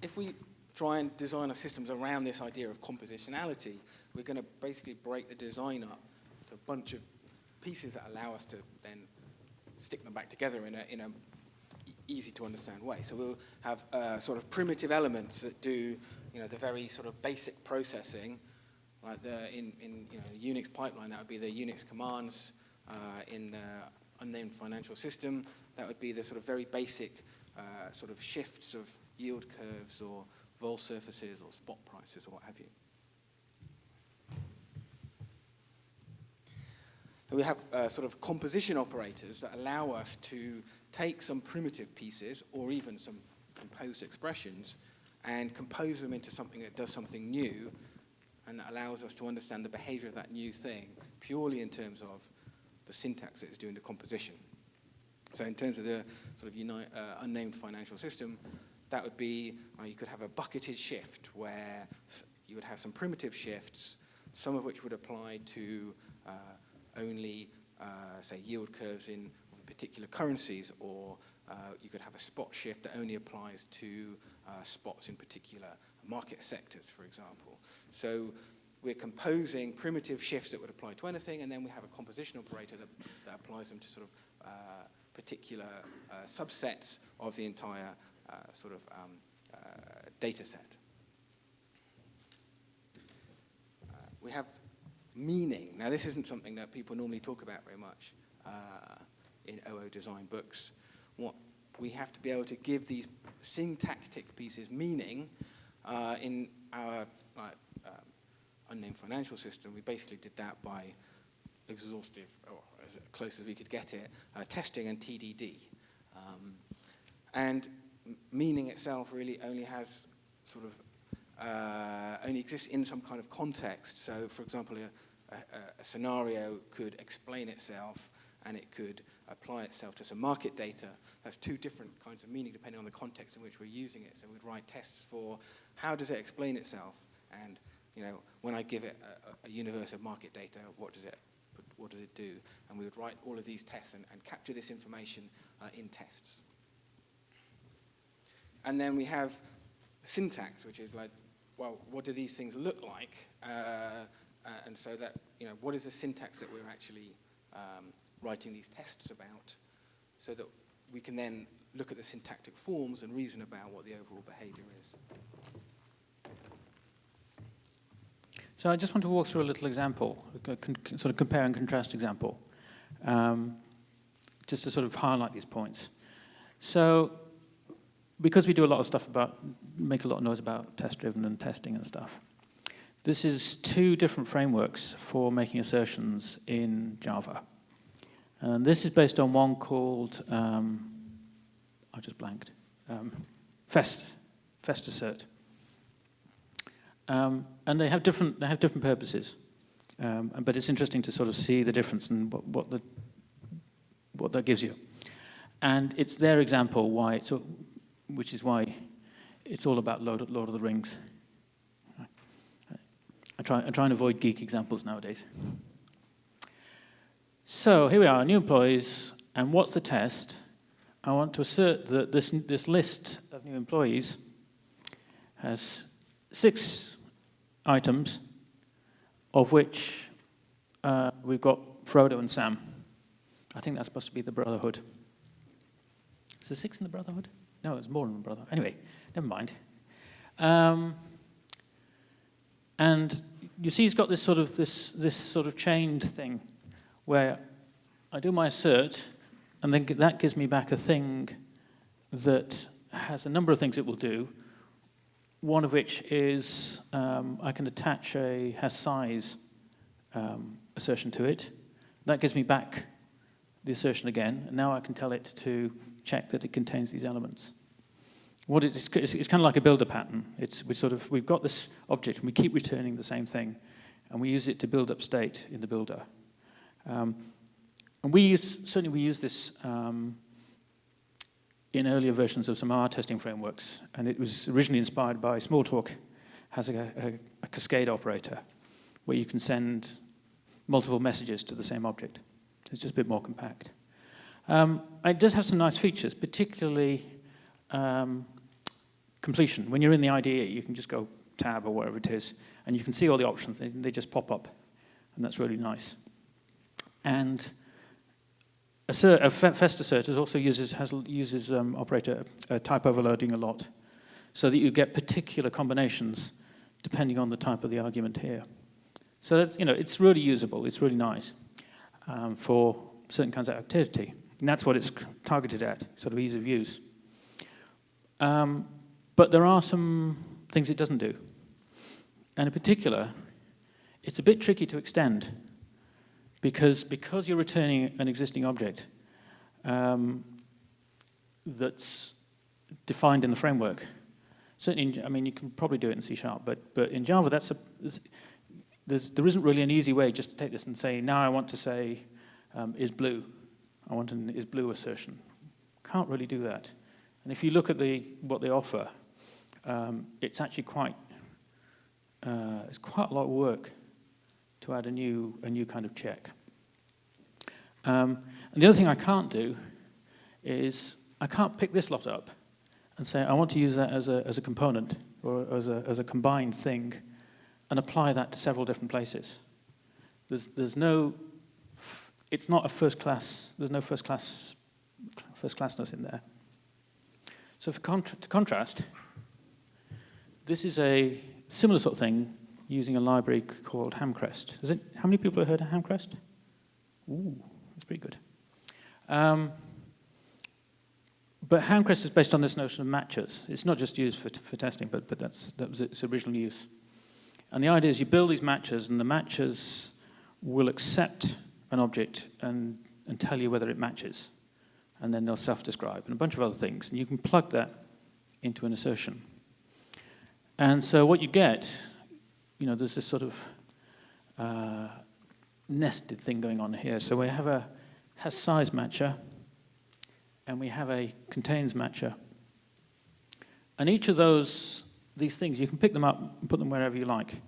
if we try and design our systems around this idea of compositionality, we're going to basically break the design up to a bunch of pieces that allow us to then stick them back together in a easy to understand way. So we'll have sort of primitive elements that do the very sort of basic processing, like in the Unix pipeline, that would be the Unix commands. In the unnamed financial system, that would be the sort of very basic sort of shifts of yield curves or vol surfaces or spot prices or what have you. We have sort of composition operators that allow us to take some primitive pieces or even some composed expressions and compose them into something that does something new and that allows us to understand the behavior of that new thing purely in terms of the syntax that is doing the composition. So in terms of the sort of unnamed financial system, that would be, you could have a bucketed shift where you would have some primitive shifts, some of which would apply to only, say, yield curves in particular currencies, or you could have a spot shift that only applies to spots in particular market sectors, for example. So we're composing primitive shifts that would apply to anything, and then we have a composition operator that applies them to sort of particular subsets of the entire sort of data set. We have meaning. Now, this isn't something that people normally talk about very much in OO design books. What we have to be able to give these syntactic pieces meaning. In our unnamed financial system, we basically did that by exhaustive, or as close as we could get it, testing and TDD. And meaning itself really only has sort of only exists in some kind of context. So, for example, a scenario could explain itself, and it could apply itself to some market data. That's two different kinds of meaning depending on the context in which we're using it. So we'd write tests for how does it explain itself, and when I give it a universe of market data, what does it do? And we would write all of these tests and capture this information in tests. And then we have syntax, which is like, well, what do these things look like? And so that, what is the syntax that we're actually writing these tests about, so that we can then look at the syntactic forms and reason about what the overall behavior is. So I just want to walk through a little example, a sort of compare and contrast example, just to sort of highlight these points. So because we do a lot of stuff make a lot of noise about test-driven and testing and stuff, this is two different frameworks for making assertions in Java. And this is based on one called, I just blanked, Fest assert. And they have different purposes, but it's interesting to sort of see the difference and what that gives you. And it's their example which is why it's all about Lord of the Rings. I try and avoid geek examples nowadays. So here we are, new employees, and what's the test? I want to assert that this list of new employees has 6 items, of which we've got Frodo and Sam. I think that's supposed to be the Brotherhood. Is there 6 in the Brotherhood? No, it's more than the Brotherhood. Anyway, never mind. And you see, he's got this sort of chained thing, where I do my assert, and then that gives me back a thing that has a number of things it will do. One of which is I can attach a has size assertion to it. That gives me back the assertion again, and now I can tell it to check that it contains these elements. It's kind of like a builder pattern. We've got this object and we keep returning the same thing, and we use it to build up state in the builder. And we use this in earlier versions of some R testing frameworks, and it was originally inspired by Smalltalk, has a cascade operator where you can send multiple messages to the same object. It's just a bit more compact. It does have some nice features, particularly completion. When you're in the IDE, you can just go tab or whatever it is, and you can see all the options. They just pop up, and that's really nice. And fest asserters also uses operator type overloading a lot, so that you get particular combinations depending on the type of the argument here. So that's, it's really usable. It's really nice for certain kinds of activity, and that's what it's targeted at, sort of ease of use. But there are some things it doesn't do, and in particular, it's a bit tricky to extend. Because you're returning an existing object that's defined in the framework. Certainly, you can probably do it in C#, but in Java, there isn't really an easy way just to take this and say, now I want to say is blue. I want an is blue assertion. Can't really do that. And if you look at what they offer, it's actually it's quite a lot of work to add a new kind of check. And the other thing I can't do is I can't pick this lot up and say I want to use that as a component or as a combined thing and apply that to several different places. It's not a first class. There's no first classness in there. So to contrast, this is a similar sort of thing using a library called Hamcrest. How many people have heard of Hamcrest? Ooh, that's pretty good. But Hamcrest is based on this notion of matchers. It's not just used for testing, but that was its original use. And the idea is you build these matchers, and the matchers will accept an object and tell you whether it matches. And then they'll self-describe, and a bunch of other things. And you can plug that into an assertion. And so what you get, there's this sort of nested thing going on here. So we have a has size matcher, and we have a contains matcher. And each of these things, you can pick them up and put them wherever you like,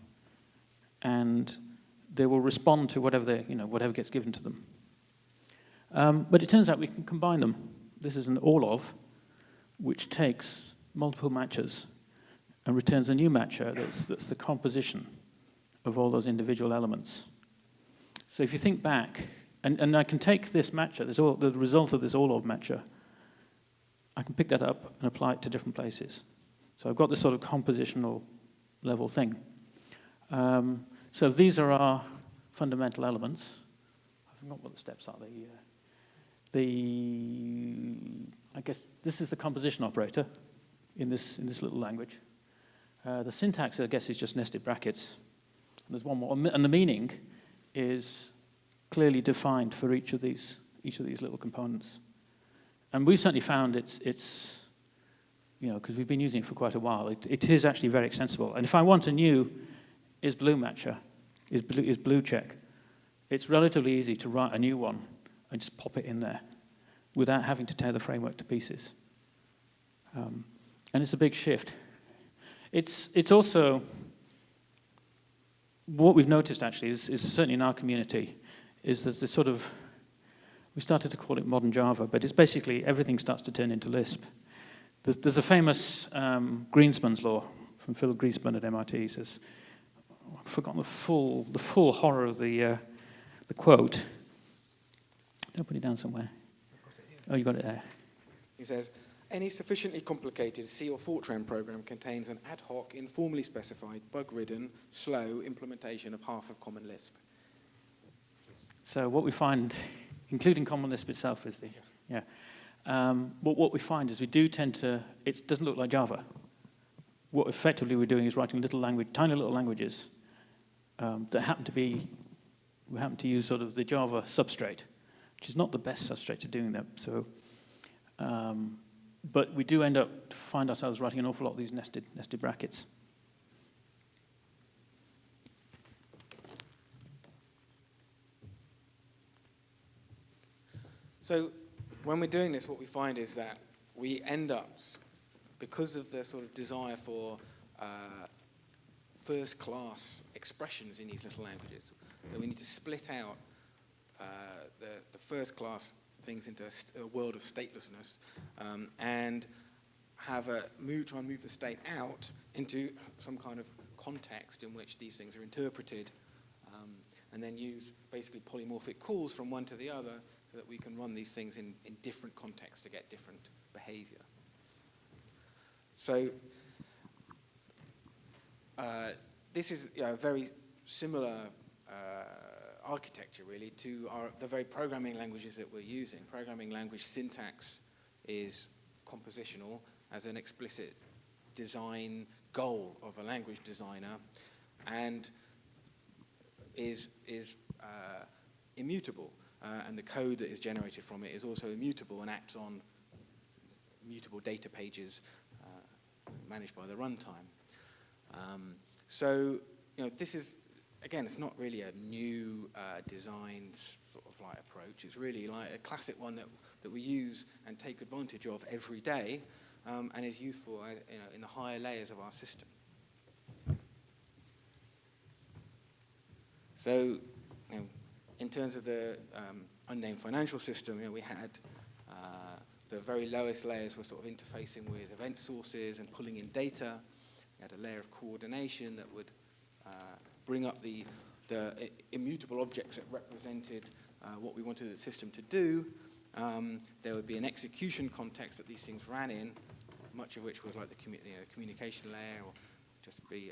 and they will respond to whatever gets given to them. But it turns out we can combine them. This is an all of, which takes multiple matchers and returns a new matcher that's the composition of all those individual elements. So if you think back, and I can take this matcher, the result of this all of matcher, I can pick that up and apply it to different places. So I've got this sort of compositional level thing. So these are our fundamental elements. I forgot what the steps are. I guess this is the composition operator in this little language. The syntax, I guess, is just nested brackets. And there's one more, and the meaning is clearly defined for each of these little components. And we've certainly found it's because we've been using it for quite a while, it is actually very extensible. And if I want a new is blue matcher, is blue check, it's relatively easy to write a new one and just pop it in there without having to tear the framework to pieces. And it's a big shift. It's also, what we've noticed actually is certainly in our community, is there's this sort of, we started to call it modern Java, but it's basically everything starts to turn into Lisp. There's a famous Greenspan's law from Phil Greenspan at MIT. He says, I've forgotten the full horror of the quote. Don't put it down somewhere. Oh, you got it there. He says, any sufficiently complicated C or Fortran program contains an ad hoc, informally specified, bug-ridden, slow implementation of half of Common Lisp. So what we find, including Common Lisp itself, is what we find is we do tend to, it doesn't look like Java. What effectively we're doing is writing tiny little languages that happen to be we happen to use sort of the Java substrate, which is not the best substrate to doing that. So, but we do end up to find ourselves writing an awful lot of these nested brackets. So when we're doing this, what we find is that we end up, because of the sort of desire for first-class expressions in these little languages, that we need to split out the first-class things into a world of statelessness, and have try and move the state out into some kind of context in which these things are interpreted, and then use basically polymorphic calls from one to the other so that we can run these things in different contexts to get different behavior. So this is a very similar architecture, really, to the very programming languages that we're using. Programming language syntax is compositional as an explicit design goal of a language designer, and is immutable. And the code that is generated from it is also immutable and acts on mutable data pages managed by the runtime. So, this is, again, it's not really a new design sort of like approach. It's really like a classic one that we use and take advantage of every day, and is useful in the higher layers of our system. So, in terms of the unnamed financial system, we had the very lowest layers were sort of interfacing with event sources and pulling in data. We had a layer of coordination that would bring up the immutable objects that represented what we wanted the system to do. There would be an execution context that these things ran in, much of which was like the communication layer, or just be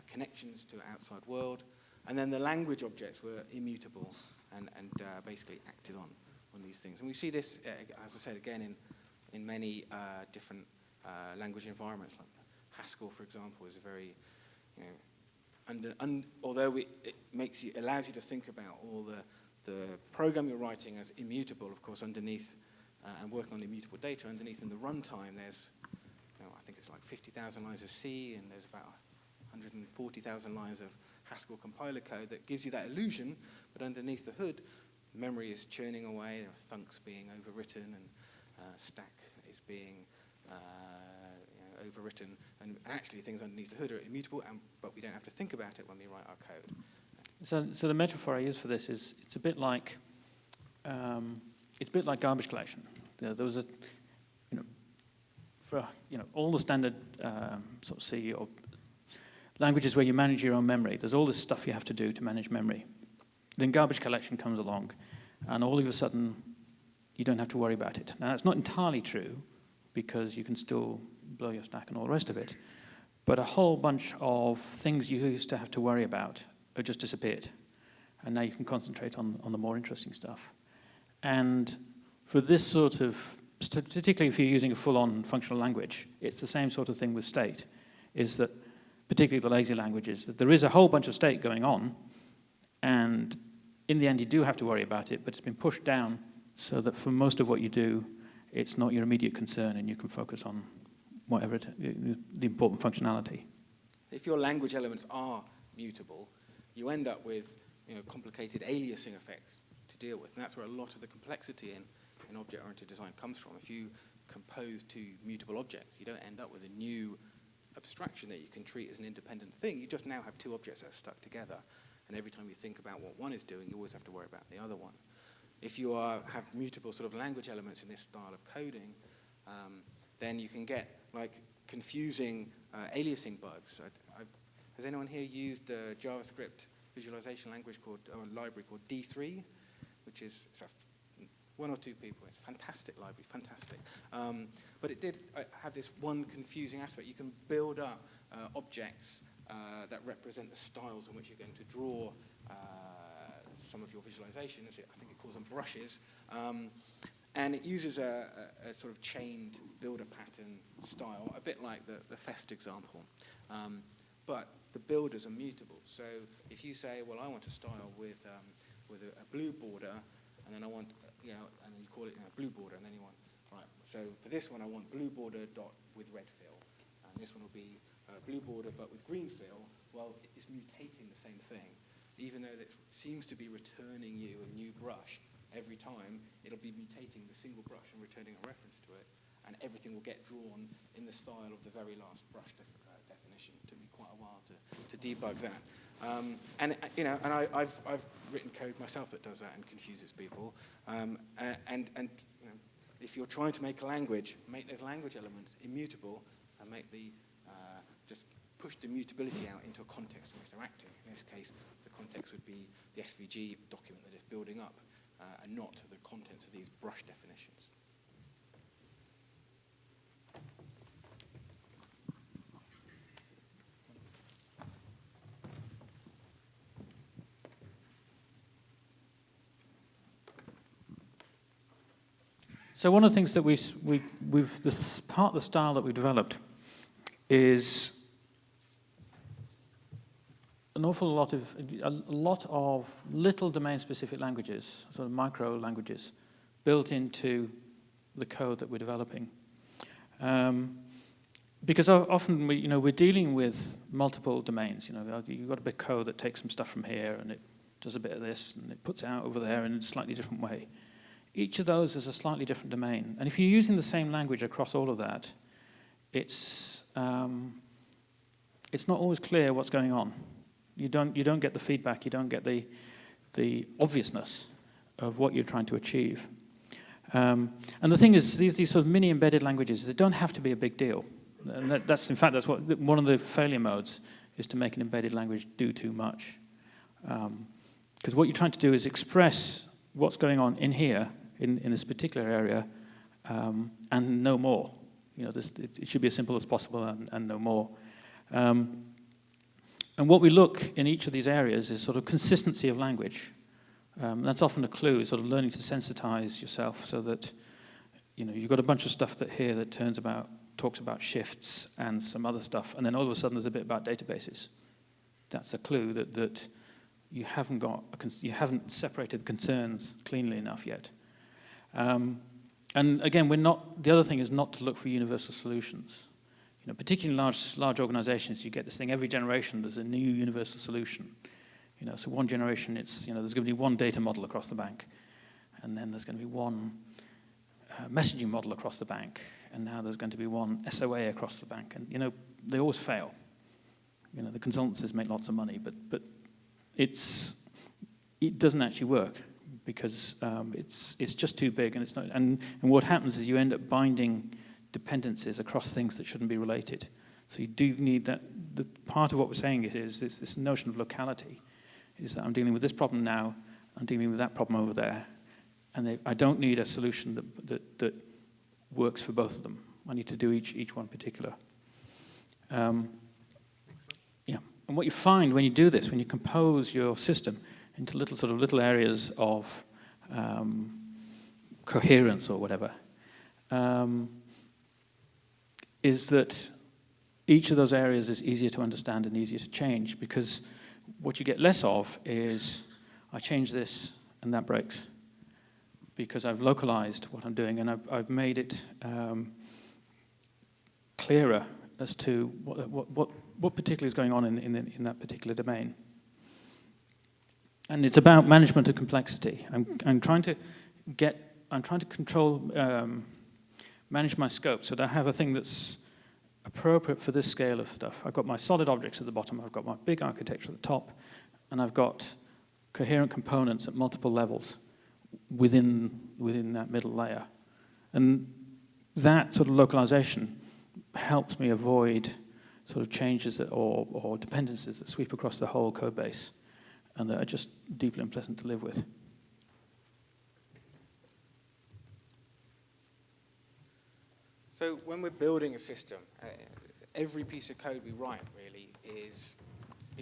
connections to an outside world. And then the language objects were immutable and basically acted on these things. And we see this, as I said, again, in many different language environments. Like Haskell, for example, is a very, although it allows you to think about all the program you're writing as immutable, of course, underneath, and working on immutable data, underneath in the runtime, there's, I think it's like 50,000 lines of C, and there's about 140,000 lines of Haskell compiler code that gives you that illusion, but underneath the hood, memory is churning away, there are thunks being overwritten, and stack is being overwritten, and actually things underneath the hood are immutable, but we don't have to think about it when we write our code. So the metaphor I use for this is it's a bit like garbage collection. There was a for all the standard sort of C or languages where you manage your own memory. There's all this stuff you have to do to manage memory. Then garbage collection comes along, and all of a sudden, you don't have to worry about it. Now, that's not entirely true, because you can still blow your stack and all the rest of it. But a whole bunch of things you used to have to worry about have just disappeared. And now you can concentrate on the more interesting stuff. And for this sort of, particularly if you're using a full-on functional language, it's the same sort of thing with state, is that particularly the lazy languages, that there is a whole bunch of state going on, and in the end you do have to worry about it, but it's been pushed down so that for most of what you do, it's not your immediate concern, and you can focus on whatever the important functionality. If your language elements are mutable, you end up with complicated aliasing effects to deal with, and that's where a lot of the complexity in object-oriented design comes from. If you compose two mutable objects, you don't end up with a new abstraction that you can treat as an independent thing. You just now have two objects that are stuck together, and every time you think about what one is doing, you always have to worry about the other one. If you have mutable sort of language elements in this style of coding, then you can get like confusing aliasing bugs. Has anyone here used a JavaScript visualization language library called D3, which is one or two people. It's a fantastic library, fantastic. But it did have this one confusing aspect. You can build up objects that represent the styles in which you're going to draw some of your visualizations. I think it calls them brushes. And it uses a sort of chained builder pattern style, a bit like the Fest example. but the builders are mutable. So if you say, well, I want a style with a blue border, and then I want, and you call it blue border, and then you want, right, so for this one I want blue border dot with red fill, and this one will be blue border but with green fill. Well, it's mutating the same thing. Even though it seems to be returning you a new brush every time, it'll be mutating the single brush and returning a reference to it, and everything will get drawn in the style of the very last brush definition. It took me quite a while to debug that. I've written code myself that does that and confuses people. If you're trying to make a language, make those language elements immutable, and make just push the mutability out into a context in which they're acting. In this case, the context would be the SVG document that it's building up, and not the contents of these brush definitions. So one of the things that this part of the style that we've developed is a lot of little domain-specific languages, sort of micro languages, built into the code that we're developing. Because often we're dealing with multiple domains. You've got a bit of code that takes some stuff from here and it does a bit of this and it puts it out over there in a slightly different way. Each of those is a slightly different domain. And if you're using the same language across all of that, it's not always clear what's going on. You don't get the feedback, you don't get the obviousness of what you're trying to achieve. And the thing is, these sort of mini embedded languages, they don't have to be a big deal. And that's what one of the failure modes is, to make an embedded language do too much. Because what you're trying to do is express what's going on in here, in this particular area, and no more. It should be as simple as possible and no more. And what we look in each of these areas is sort of consistency of language. That's often a clue, sort of learning to sensitize yourself so that you've got a bunch of stuff here that talks about shifts and some other stuff, and then all of a sudden there's a bit about databases. That's a clue that you haven't separated concerns cleanly enough yet. And again, the other thing is not to look for universal solutions. Particularly in large organizations, you get this thing every generation. There's a new universal solution. So one generation, there's going to be one data model across the bank, and then there's going to be one messaging model across the bank, and now there's going to be one SOA across the bank, and they always fail. The consultancies make lots of money, but it doesn't actually work because it's just too big, and it's not. And what happens is you end up binding dependencies across things that shouldn't be related. So you do need that. The part of what we're saying is this notion of locality, is that I'm dealing with this problem now, I'm dealing with that problem over there, and I don't need a solution that works for both of them. I need to do each one particular. Yeah, and what you find when you do this, when you compose your system into little areas of coherence or whatever, is that each of those areas is easier to understand and easier to change, because what you get less of is, I change this and that breaks, because I've localized what I'm doing and I've made it clearer as to what particularly is going on in that particular domain. And it's about management of complexity. I'm trying to control, manage my scope so that I have a thing that's appropriate for this scale of stuff. I've got my solid objects at the bottom, I've got my big architecture at the top, and I've got coherent components at multiple levels within that middle layer. And that sort of localization helps me avoid sort of changes or dependencies that sweep across the whole code base and that are just deeply unpleasant to live with. So when we're building a system, every piece of code we write really is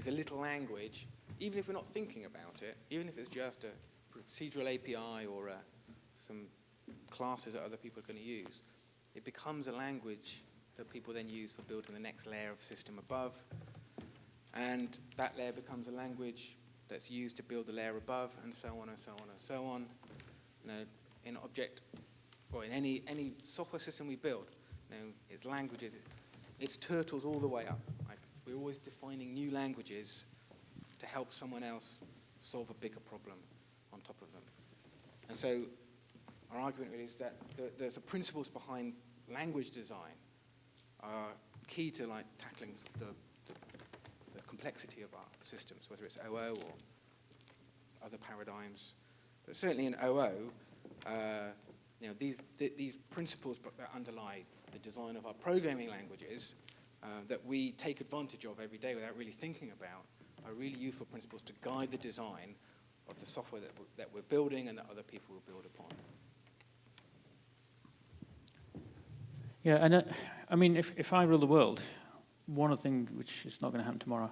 a little language, even if we're not thinking about it, even if it's just a procedural API or some classes that other people are going to use, it becomes a language that people then use for building the next layer of system above. And that layer becomes a language that's used to build the layer above, and so on and so on and so on. You know, in object, or in any software system we build, you know, it's languages, it's turtles all the way up. Like, we're always defining new languages to help someone else solve a bigger problem on top of them. And so our argument really is that there's the principles behind language design are key to like tackling the complexity of our systems, whether it's OO or other paradigms. But certainly in OO, you know, these principles that underlie the design of our programming languages that we take advantage of every day without really thinking about are really useful principles to guide the design of the software that we're building and that other people will build upon. Yeah, and I mean, if I rule the world, one of the things, which is not going to happen tomorrow,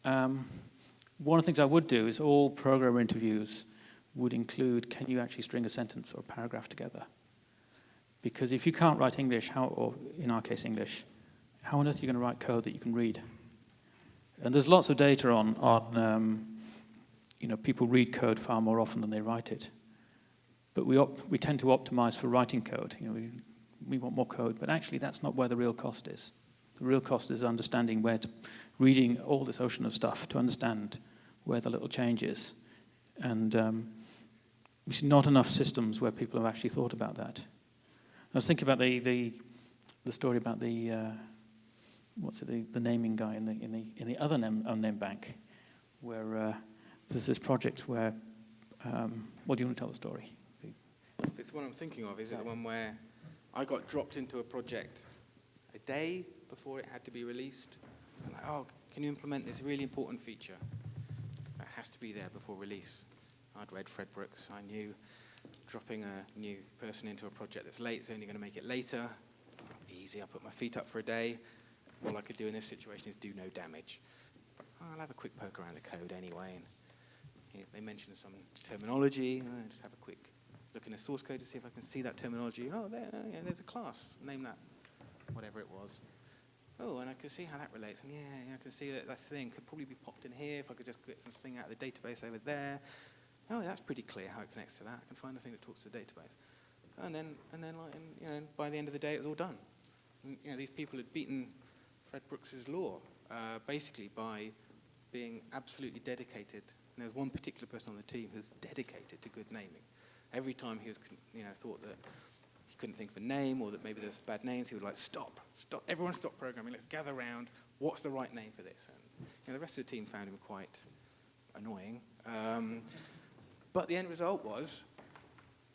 one of the things I would do is all programmer interviews would include, can you actually string a sentence or a paragraph together? Because if you can't write English, or in our case English, how on earth are you going to write code that you can read? And there's lots of data on you know, people read code far more often than they write it. But we tend to optimize for writing code. You know, we want more code, but actually that's not where the real cost is. The real cost is understanding reading all this ocean of stuff to understand where the little change is. And we see not enough systems where people have actually thought about that. I was thinking about the story about the naming guy in the other unnamed bank, where there's this project where. What do you want to tell the story? If it's the one I'm thinking of, is it the one where I got dropped into a project a day before it had to be released? I'm like, oh, can you implement this really important feature? It has to be there before release. I'd read Fred Brooks. I knew dropping a new person into a project that's late is only going to make it later. Easy, I put my feet up for a day. All I could do in this situation is do no damage. I'll have a quick poke around the code anyway. And they mentioned some terminology. I just have a quick look in the source code to see if I can see that terminology. Oh, there's a class. Name that, whatever it was. Oh, and I can see how that relates. And yeah, I can see that thing could probably be popped in here if I could just get something out of the database over there. Oh, that's pretty clear how it connects to that. I can find the thing that talks to the database. And then, you know, by the end of the day, it was all done. And, you know, these people had beaten Fred Brooks's law basically by being absolutely dedicated. And there's one particular person on the team who's dedicated to good naming. Every time he was, you know, thought that he couldn't think of a name or that maybe there's bad names, he would like, stop, everyone stop programming, let's gather around, what's the right name for this? And you know, the rest of the team found him quite annoying. But the end result was,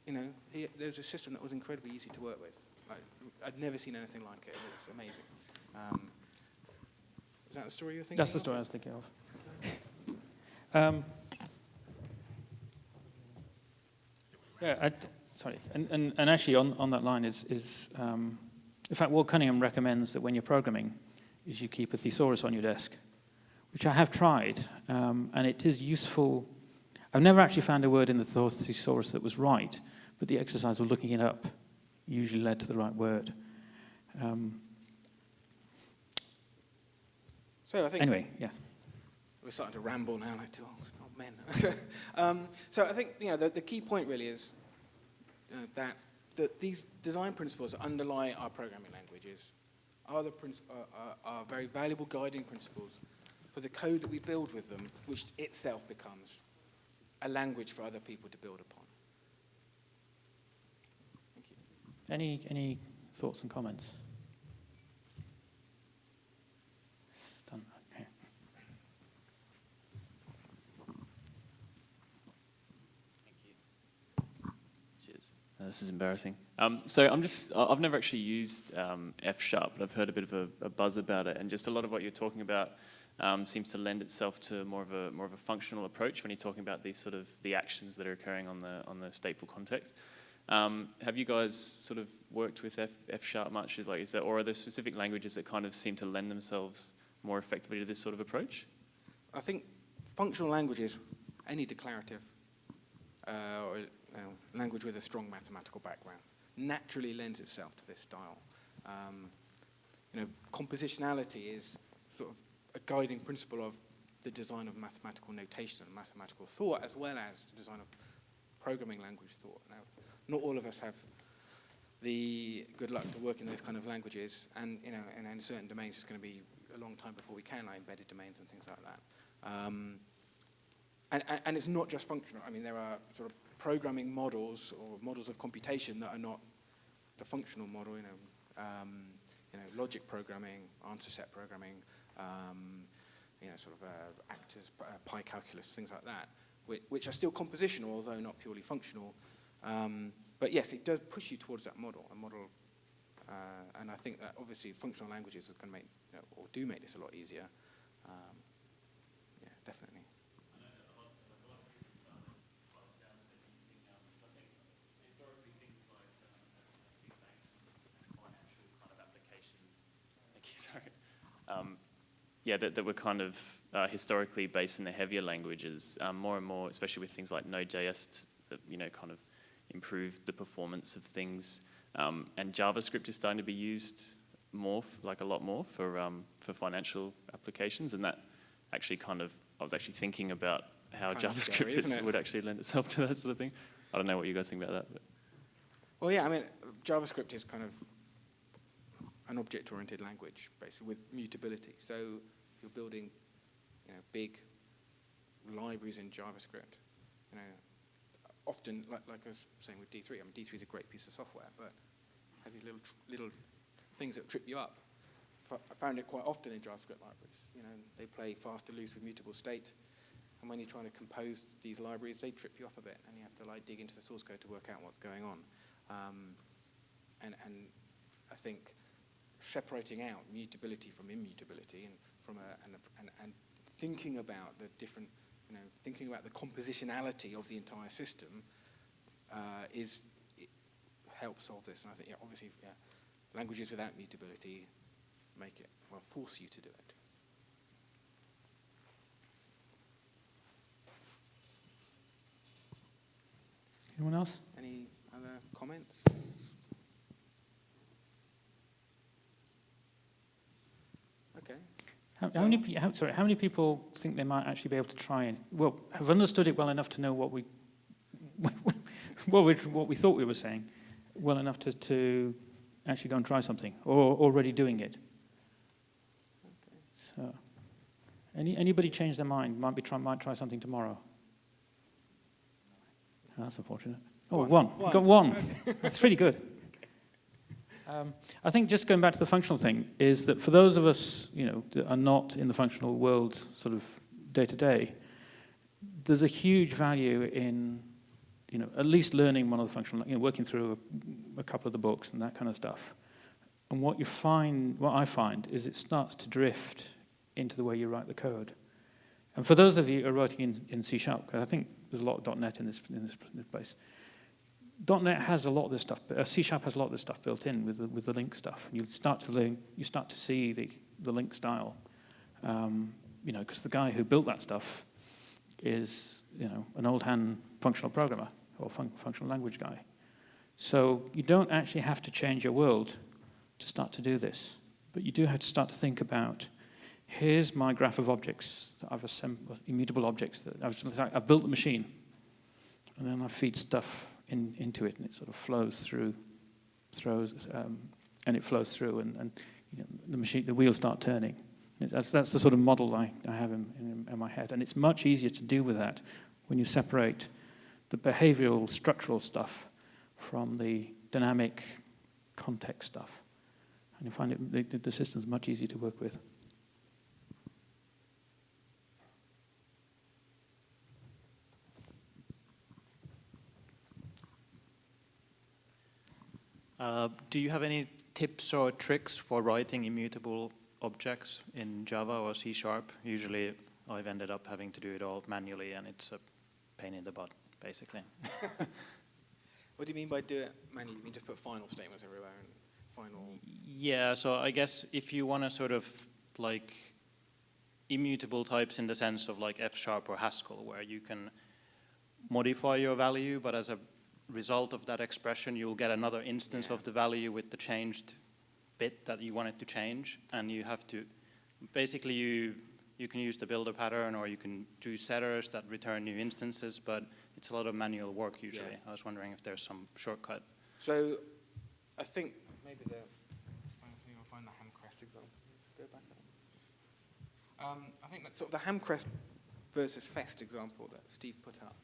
you know, there's a system that was incredibly easy to work with. Like, I'd never seen anything like it. It was amazing. Is that the story you're thinking of? That's the story I was thinking of. Yeah, sorry. And actually on that line is in fact, what Cunningham recommends that when you're programming is you keep a thesaurus on your desk, which I have tried, and it is useful. I've never actually found a word in the thesaurus that was right, but the exercise of looking it up usually led to the right word. So I think anyway, yeah. We're starting to ramble now, like two old men. So I think, you know, the key point really is that these design principles that underlie our programming languages are very valuable guiding principles for the code that we build with them, which itself becomes a language for other people to build upon. Thank you. Any thoughts and comments? This is embarrassing. So I've never actually used F#, but I've heard a bit of a buzz about it, and just a lot of what you're talking about seems to lend itself to more of a functional approach when you're talking about these sort of the actions that are occurring on the stateful context. Have you guys sort of worked with F# much? Or are there specific languages that kind of seem to lend themselves more effectively to this sort of approach? I think functional languages, any declarative or language with a strong mathematical background, naturally lends itself to this style. You know, compositionality is sort of a guiding principle of the design of mathematical notation and mathematical thought, as well as the design of programming language thought. Now, not all of us have the good luck to work in those kind of languages, and and in certain domains it's going to be a long time before we can, like embedded domains and things like that. And it's not just functional. I mean, there are sort of programming models or models of computation that are not the functional model. Logic programming, answer set programming, actors, pi calculus, things like that, which are still compositional, although not purely functional. But yes, it does push you towards that model. And I think that obviously functional languages can make, or do make this a lot easier. Yeah, definitely. That were kind of historically based in the heavier languages, more and more, especially with things like Node.js, that kind of improved the performance of things. And JavaScript is starting to be used more, a lot more for financial applications. And that actually I was actually thinking about how JavaScript scary, would actually lend itself to that sort of thing. I don't know what you guys think about that. But. Well, yeah, I mean, JavaScript is kind of an object-oriented language, basically, with mutability. So if you're building, big libraries in JavaScript, often, like I was saying with D3, I mean, D3 is a great piece of software, but it has these little things that trip you up. I found it quite often in JavaScript libraries. They play fast and loose with mutable state, and when you're trying to compose these libraries, they trip you up a bit, and you have to dig into the source code to work out what's going on. And I think separating out mutability from immutability and and thinking about the different, thinking about the compositionality of the entire system helps solve this. And I think, obviously, languages without mutability force you to do it. Anyone else? Any other comments? Okay. How many people think they might actually be able to try and have understood it well enough to know what we what we thought we were saying, well enough to actually go and try something, or already doing it? Okay. So, anybody change their mind? Might try something tomorrow. Oh, that's unfortunate. Oh, one. You've got one. Okay. That's pretty good. I think just going back to the functional thing is that for those of us, that are not in the functional world sort of day to day, there's a huge value in, at least learning one of the functional, working through a couple of the books and that kind of stuff. And what I find is it starts to drift into the way you write the code. And for those of you who are writing in C#, because I think there's a lot of .NET in this place. .NET has a lot of this stuff, C# has a lot of this stuff built in with the link stuff. You start to see the link style, because the guy who built that stuff is, an old hand functional programmer or functional language guy. So you don't actually have to change your world to start to do this, but you do have to start to think about, here's my graph of objects that I've assembled, immutable objects that I've built the machine, and then I feed stuff into it, and it sort of flows through, and the wheels start turning. That's the sort of model I have in my head, and it's much easier to deal with that when you separate the behavioral, structural stuff from the dynamic context stuff, and you find the system's much easier to work with. Do you have any tips or tricks for writing immutable objects in Java or C#? Usually I've ended up having to do it all manually, and it's a pain in the butt, basically. What do you mean by do it manually? You mean just put final statements everywhere and final... Yeah, so I guess if you want to sort of immutable types in the sense of F# or Haskell, where you can modify your value, but as a result of that expression, you'll get another instance of the value with the changed bit that you want it to change, and you have to basically you can use the builder pattern, or you can do setters that return new instances, but it's a lot of manual work usually. Yeah. I was wondering if there's some shortcut. So I think maybe you'll find the Hamcrest example. Go back up. I think that sort of the Hamcrest versus Fest example that Steve put up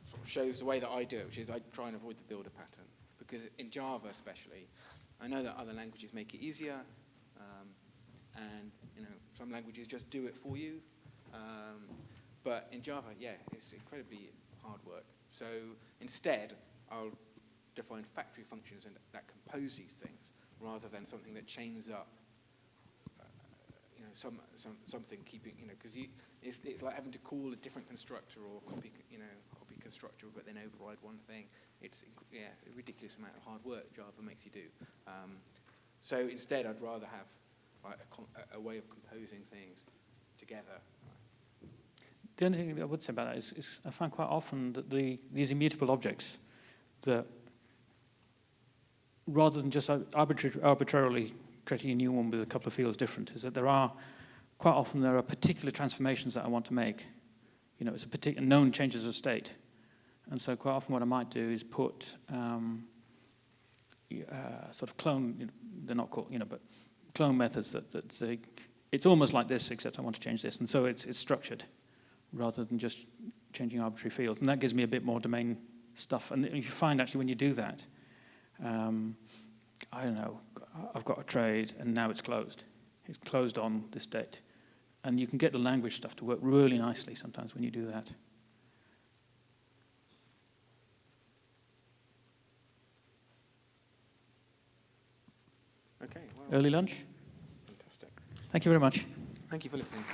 sort of shows the way that I do it, which is I try and avoid the builder pattern. Because in Java especially, I know that other languages make it easier, and some languages just do it for you. But in Java, yeah, it's incredibly hard work. So instead, I'll define factory functions that compose these things, rather than something that chains up, something keeping, because it's like having to call a different constructor or copy constructor, but then override one thing. It's a ridiculous amount of hard work Java makes you do. So instead, I'd rather have like a way of composing things together. The only thing I would say about that is I find quite often that these immutable objects, that rather than just arbitrarily creating a new one with a couple of fields different, is that there are particular transformations that I want to make. It's a particular known changes of state. And so quite often what I might do is put sort of clone, they're not called, but clone methods that say, it's almost like this, except I want to change this. And so it's structured rather than just changing arbitrary fields. And that gives me a bit more domain stuff. And you find actually when you do that, I don't know, I've got a trade and now it's closed. It's closed on this date. And you can get the language stuff to work really nicely sometimes when you do that. Okay. Well, Early lunch? fantastic. Thank you very much. Thank you for listening.